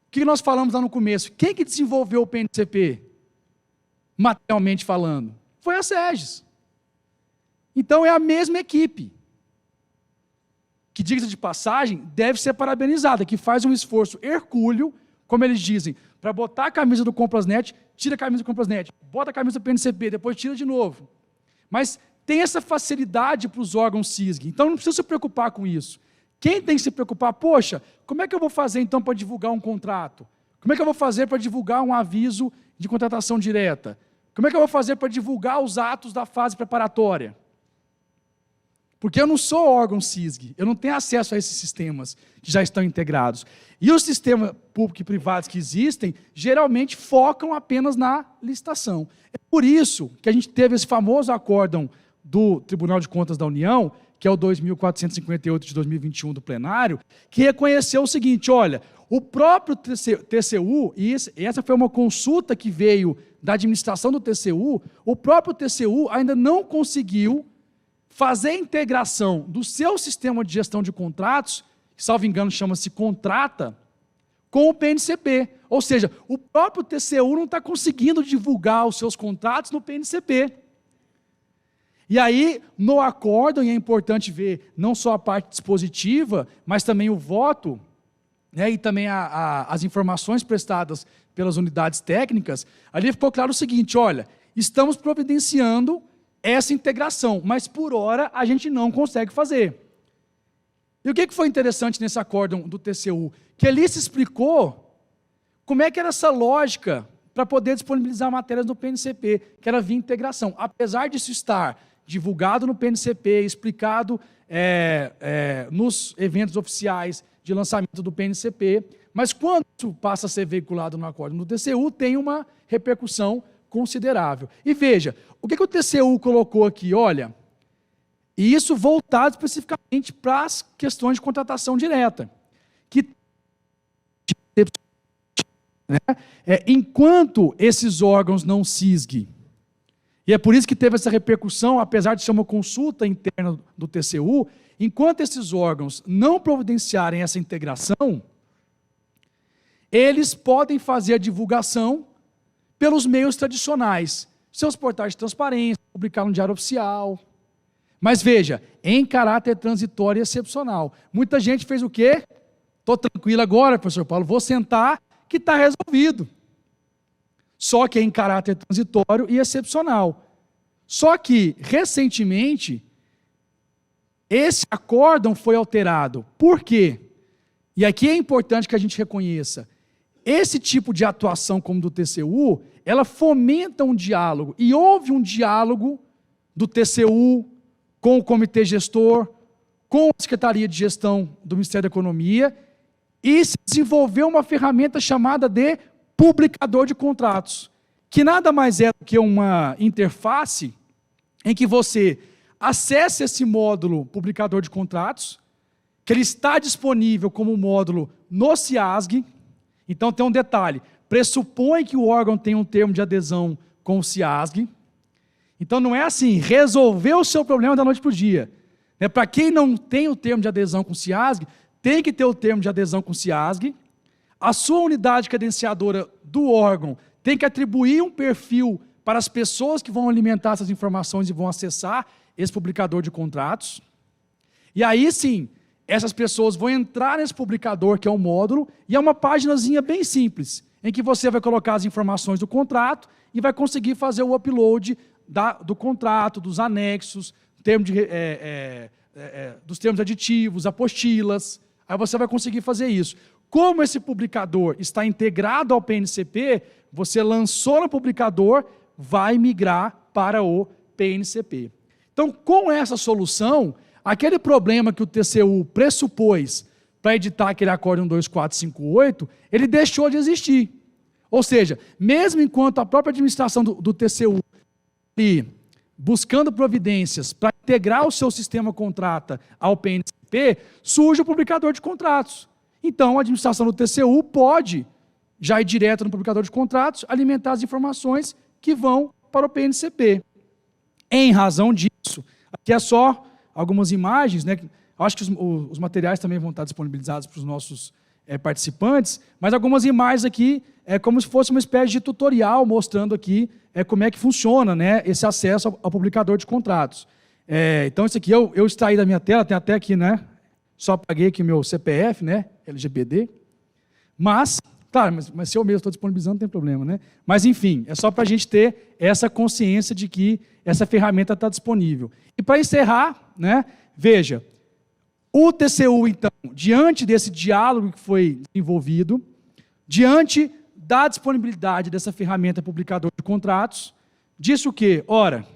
O que nós falamos lá no começo? Quem que desenvolveu o PNCP? Materialmente falando. Foi a SEGES. Então é a mesma equipe. Que, diga-se de passagem, deve ser parabenizada, que faz um esforço hercúleo, como eles dizem, para botar a camisa do Complasnet, tira a camisa do Complasnet, bota a camisa do PNCP, depois tira de novo. Mas tem essa facilidade para os órgãos SISG, então não precisa se preocupar com isso. Quem tem que se preocupar, poxa, como é que eu vou fazer então para divulgar um contrato? Como é que eu vou fazer para divulgar um aviso de contratação direta? Como é que eu vou fazer para divulgar os atos da fase preparatória? Porque eu não sou órgão SISG, eu não tenho acesso a esses sistemas que já estão integrados. E os sistemas públicos e privados que existem, geralmente focam apenas na licitação. É por isso que a gente teve esse famoso acórdão do Tribunal de Contas da União, que é o 2458 de 2021 do plenário, que reconheceu o seguinte, olha, o próprio TCU, e essa foi uma consulta que veio da administração do TCU, o próprio TCU ainda não conseguiu fazer a integração do seu sistema de gestão de contratos, que, salvo engano, chama-se Contrata, com o PNCP. Ou seja, o próprio TCU não está conseguindo divulgar os seus contratos no PNCP. E aí, no acórdão, e é importante ver não só a parte dispositiva, mas também o voto, né, e também as informações prestadas pelas unidades técnicas, ali ficou claro o seguinte, olha, estamos providenciando essa integração, mas por hora a gente não consegue fazer. E o que foi interessante nesse acórdão do TCU? Que ali se explicou como é que era essa lógica para poder disponibilizar matérias no PNCP, que era via integração. Apesar disso estar divulgado no PNCP, explicado nos eventos oficiais de lançamento do PNCP, mas quando isso passa a ser veiculado no acórdão do TCU, tem uma repercussão considerável. E veja, o que o TCU colocou aqui? Olha, e isso voltado especificamente para as questões de contratação direta, que enquanto esses órgãos não SISG, e é por isso que teve essa repercussão, apesar de ser uma consulta interna do TCU, enquanto esses órgãos não providenciarem essa integração, eles podem fazer a divulgação pelos meios tradicionais, seus portais de transparência, publicar no Diário Oficial. Mas veja, em caráter transitório e excepcional. Muita gente fez o quê? Estou tranquilo agora, professor Paulo, vou sentar que está resolvido. Só que é em caráter transitório e excepcional. Só que, recentemente, esse acórdão foi alterado. Por quê? E aqui é importante que a gente reconheça, esse tipo de atuação como do TCU, ela fomenta um diálogo, e houve um diálogo do TCU com o comitê gestor, com a Secretaria de Gestão do Ministério da Economia, e se desenvolveu uma ferramenta chamada de publicador de contratos, que nada mais é do que uma interface em que você acessa esse módulo publicador de contratos, que ele está disponível como módulo no CIASG. Então tem um detalhe, pressupõe que o órgão tem um termo de adesão com o CIASG. Então não é assim, resolver o seu problema da noite para o dia. Para quem não tem o termo de adesão com o CIASG, tem que ter o termo de adesão com o CIASG. A sua unidade credenciadora do órgão tem que atribuir um perfil para as pessoas que vão alimentar essas informações e vão acessar esse publicador de contratos. E aí sim, essas pessoas vão entrar nesse publicador, que é um módulo, e é uma paginazinha bem simples, em que você vai colocar as informações do contrato e vai conseguir fazer o upload do contrato, dos anexos, dos termos aditivos, apostilas. Aí você vai conseguir fazer isso. Como esse publicador está integrado ao PNCP, você lançou no publicador, vai migrar para o PNCP. Então, com essa solução, aquele problema que o TCU pressupôs para editar aquele acórdão 2458, ele deixou de existir. Ou seja, mesmo enquanto a própria administração do TCU buscando providências para integrar o seu sistema contrata ao PNCP, surge o publicador de contratos. Então, a administração do TCU pode já ir direto no publicador de contratos, alimentar as informações que vão para o PNCP. Em razão disso, aqui é só algumas imagens, né? Acho que os materiais também vão estar disponibilizados para os nossos participantes, mas algumas imagens aqui é como se fosse uma espécie de tutorial mostrando aqui como é que funciona, né, esse acesso ao publicador de contratos. Então, isso aqui eu extraí da minha tela, tem até aqui, né? Só paguei aqui o meu CPF, né? LGPD. Mas, claro, mas se eu mesmo estou disponibilizando, não tem problema, né? Mas, enfim, é só para a gente ter essa consciência de que essa ferramenta está disponível. E para encerrar, né, veja, o TCU, então, diante desse diálogo que foi desenvolvido, diante da disponibilidade dessa ferramenta publicador de contratos, disse o quê? Ora,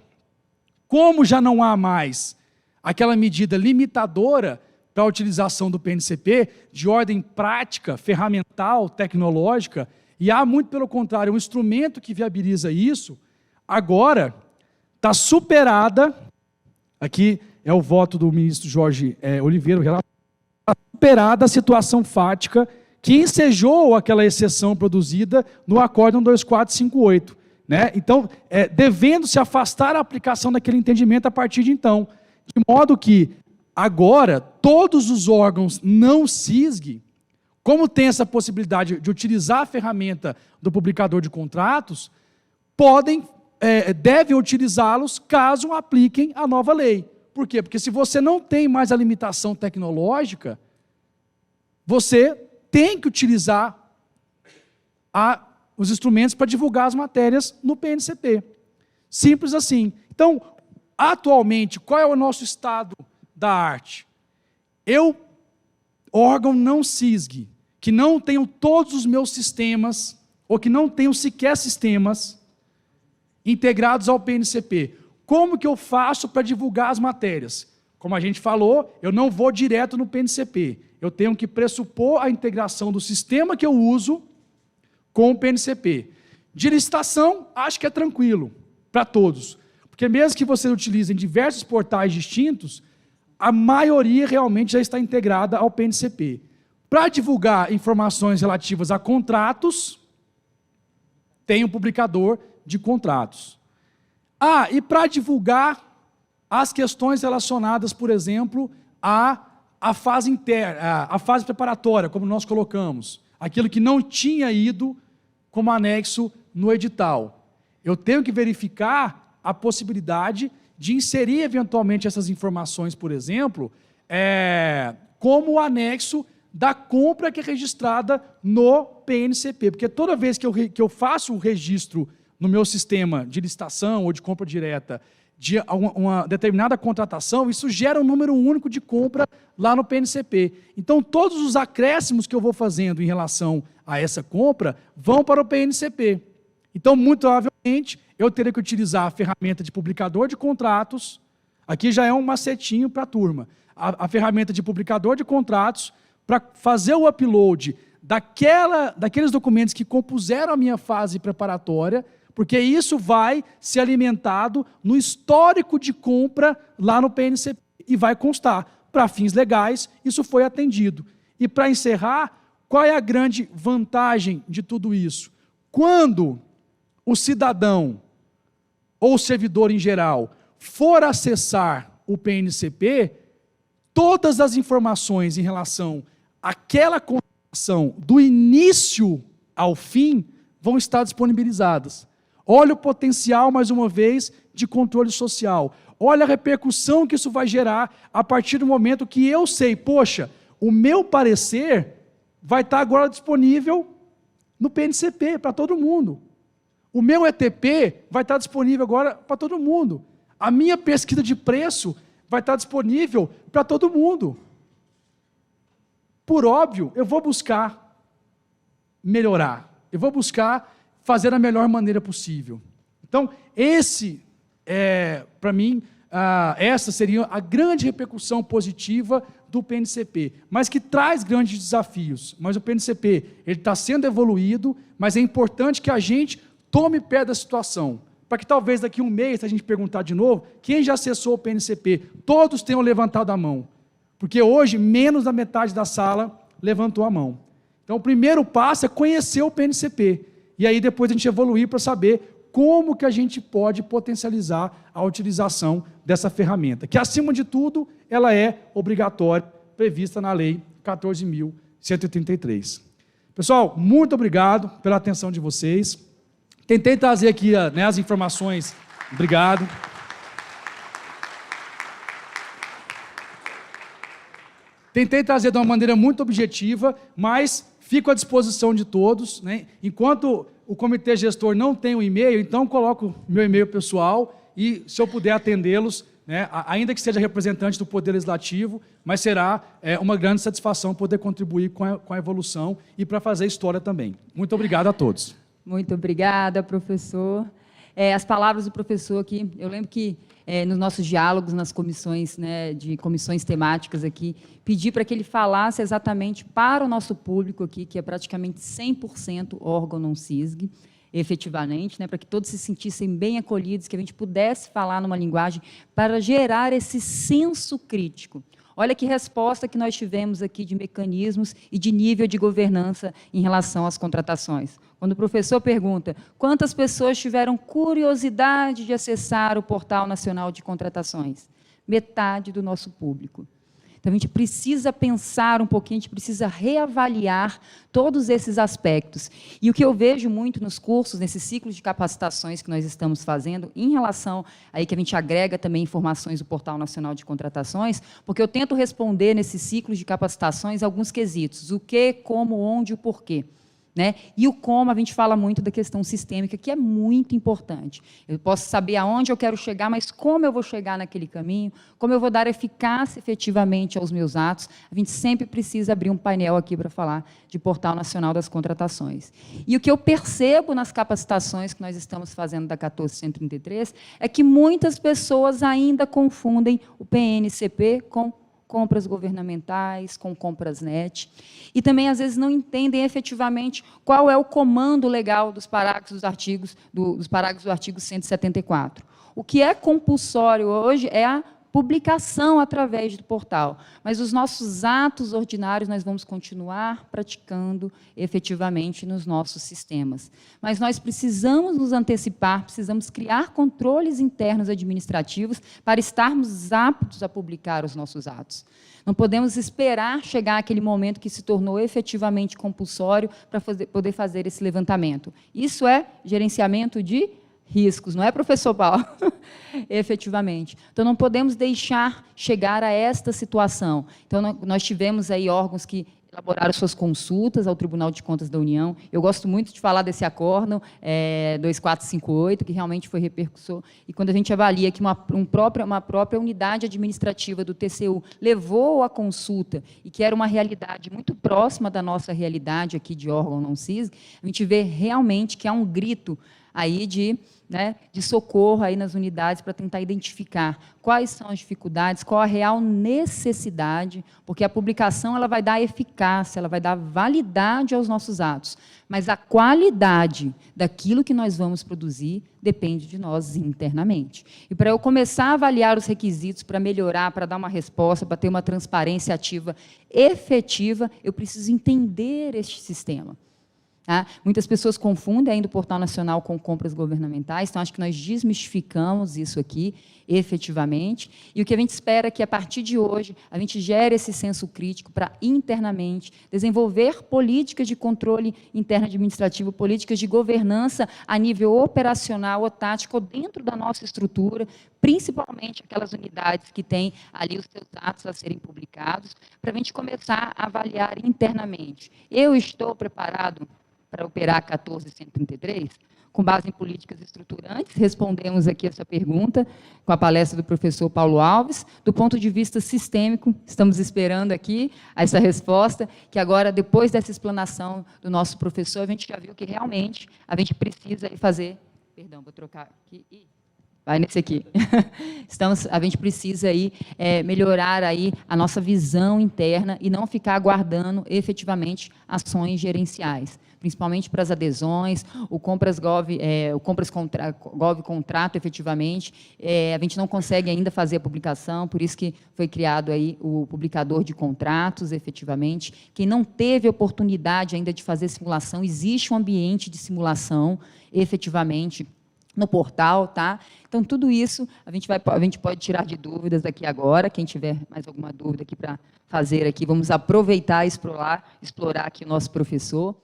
como já não há mais aquela medida limitadora para a utilização do PNCP, de ordem prática, ferramental, tecnológica, e há, muito pelo contrário, um instrumento que viabiliza isso, agora está superada, aqui é o voto do ministro Jorge Oliveira, está superada a situação fática que ensejou aquela exceção produzida no acórdão 2458. Né? Então, devendo se afastar a aplicação daquele entendimento a partir de então, de modo que agora todos os órgãos não CISG, como tem essa possibilidade de utilizar a ferramenta do publicador de contratos, devem utilizá-los caso apliquem a nova lei. Por quê? Porque se você não tem mais a limitação tecnológica, você tem que utilizar os instrumentos para divulgar as matérias no PNCP. Simples assim. Então, atualmente, qual é o nosso estado da arte? Órgão não CISG, que não tenho todos os meus sistemas, ou que não tenho sequer sistemas integrados ao PNCP. Como que eu faço para divulgar as matérias? Como a gente falou, eu não vou direto no PNCP. Eu tenho que pressupor a integração do sistema que eu uso com o PNCP. De licitação, acho que é tranquilo para todos. Porque mesmo que você utilize em diversos portais distintos, a maioria realmente já está integrada ao PNCP. Para divulgar informações relativas a contratos, tem um publicador de contratos. E para divulgar as questões relacionadas, por exemplo, à fase interna, a fase preparatória, como nós colocamos, aquilo que não tinha ido como anexo no edital. Eu tenho que verificar a possibilidade de inserir eventualmente essas informações, por exemplo, como anexo da compra que é registrada no PNCP, porque toda vez que eu faço o registro no meu sistema de licitação ou de compra direta de uma determinada contratação, isso gera um número único de compra lá no PNCP. Então, todos os acréscimos que eu vou fazendo em relação a essa compra vão para o PNCP. Então, muito provavelmente, eu teria que utilizar a ferramenta de publicador de contratos, aqui já é um macetinho para a turma, a ferramenta de publicador de contratos, para fazer o upload daqueles documentos que compuseram a minha fase preparatória, porque isso vai ser alimentado no histórico de compra lá no PNCP e vai constar. Para fins legais, isso foi atendido. E para encerrar, qual é a grande vantagem de tudo isso? Quando o cidadão ou o servidor em geral for acessar o PNCP, todas as informações em relação àquela contratação do início ao fim vão estar disponibilizadas. Olha o potencial, mais uma vez, de controle social. Olha a repercussão que isso vai gerar a partir do momento que eu sei, poxa, o meu parecer vai estar agora disponível no PNCP para todo mundo. O meu ETP vai estar disponível agora para todo mundo. A minha pesquisa de preço vai estar disponível para todo mundo. Por óbvio, eu vou buscar melhorar. Eu vou buscar fazer da melhor maneira possível. Então, para mim, essa seria a grande repercussão positiva do PNCP, mas que traz grandes desafios. Mas o PNCP está sendo evoluído, mas é importante que a gente tome pé da situação, para que talvez daqui a um mês, se a gente perguntar de novo, quem já acessou o PNCP, todos tenham levantado a mão, porque hoje menos da metade da sala levantou a mão. Então, o primeiro passo é conhecer o PNCP, e aí depois a gente evoluir para saber como que a gente pode potencializar a utilização dessa ferramenta, que acima de tudo, ela é obrigatória, prevista na Lei 14.133. Pessoal, muito obrigado pela atenção de vocês. Tentei trazer aqui as informações. Obrigado. Tentei trazer de uma maneira muito objetiva, mas fico à disposição de todos, né? Enquanto o comitê gestor não tem um e-mail, então coloco meu e-mail pessoal e, se eu puder atendê-los, né, ainda que seja representante do Poder Legislativo, mas será uma grande satisfação poder contribuir com a evolução e para fazer história também. Muito obrigado a todos. Muito obrigada, professor. As palavras do professor aqui, eu lembro que nos nossos diálogos, nas comissões, né, de comissões temáticas aqui, pedi para que ele falasse exatamente para o nosso público aqui, que é praticamente 100% órgão não CISG, efetivamente, né, para que todos se sentissem bem acolhidos, que a gente pudesse falar numa linguagem para gerar esse senso crítico. Olha que resposta que nós tivemos aqui de mecanismos e de nível de governança em relação às contratações. Quando o professor pergunta quantas pessoas tiveram curiosidade de acessar o Portal Nacional de Contratações, metade do nosso público. Então, a gente precisa pensar um pouquinho, a gente precisa reavaliar todos esses aspectos. E o que eu vejo muito nos cursos, nesses ciclos de capacitações que nós estamos fazendo, em relação aí que a gente agrega também informações do Portal Nacional de Contratações, porque eu tento responder nesses ciclos de capacitações alguns quesitos, o que, como, onde e o porquê. Né? E o como, a gente fala muito da questão sistêmica, que é muito importante. Eu posso saber aonde eu quero chegar, mas como eu vou chegar naquele caminho, como eu vou dar eficácia efetivamente aos meus atos, a gente sempre precisa abrir um painel aqui para falar de Portal Nacional das Contratações. E o que eu percebo nas capacitações que nós estamos fazendo da 14.133 é que muitas pessoas ainda confundem o PNCP com compras governamentais, com compras net, e também, às vezes, não entendem efetivamente qual é o comando legal dos parágrafos dos artigos, dos parágrafos do artigo 174. O que é compulsório hoje é a publicação através do portal, mas os nossos atos ordinários nós vamos continuar praticando efetivamente nos nossos sistemas. Mas nós precisamos nos antecipar, precisamos criar controles internos administrativos para estarmos aptos a publicar os nossos atos. Não podemos esperar chegar aquele momento que se tornou efetivamente compulsório para poder fazer esse levantamento. Isso é gerenciamento de riscos, não é, professor Paulo? Efetivamente. Então, não podemos deixar chegar a esta situação. Então, nós tivemos aí órgãos que elaboraram suas consultas ao Tribunal de Contas da União. Eu gosto muito de falar desse acórdão 2458, que realmente foi repercussor. E quando a gente avalia que uma própria unidade administrativa do TCU levou a consulta e que era uma realidade muito próxima da nossa realidade aqui de órgão não CISG, a gente vê realmente que há um grito aí de socorro aí nas unidades para tentar identificar quais são as dificuldades, qual a real necessidade, porque a publicação ela vai dar eficácia, ela vai dar validade aos nossos atos, mas a qualidade daquilo que nós vamos produzir depende de nós internamente. E para eu começar a avaliar os requisitos, para melhorar, para dar uma resposta, para ter uma transparência ativa efetiva, eu preciso entender este sistema. Tá? Muitas pessoas confundem ainda o Portal Nacional com compras governamentais, então acho que nós desmistificamos isso aqui, efetivamente, e o que a gente espera é que, a partir de hoje, a gente gere esse senso crítico para, internamente, desenvolver políticas de controle interno administrativo, políticas de governança a nível operacional ou tático ou dentro da nossa estrutura, principalmente aquelas unidades que têm ali os seus atos a serem publicados, para a gente começar a avaliar internamente. Eu estou preparado para operar 14.133, com base em políticas estruturantes? Respondemos aqui essa pergunta com a palestra do professor Paulo Alves. Do ponto de vista sistêmico, estamos esperando aqui essa resposta, que agora, depois dessa explanação do nosso professor, a gente já viu que realmente a gente precisa fazer... Perdão, vou trocar aqui... Vai nesse aqui. A gente precisa aí, melhorar aí a nossa visão interna e não ficar aguardando efetivamente ações gerenciais, principalmente para as adesões, o Compras Gov Contrato, efetivamente, a gente não consegue ainda fazer a publicação, por isso que foi criado aí o publicador de contratos, efetivamente. Quem não teve oportunidade ainda de fazer simulação, existe um ambiente de simulação, efetivamente, no portal, tá? Então, tudo isso a gente pode tirar de dúvidas aqui agora. Quem tiver mais alguma dúvida aqui para fazer aqui, vamos aproveitar e explorar aqui o nosso professor.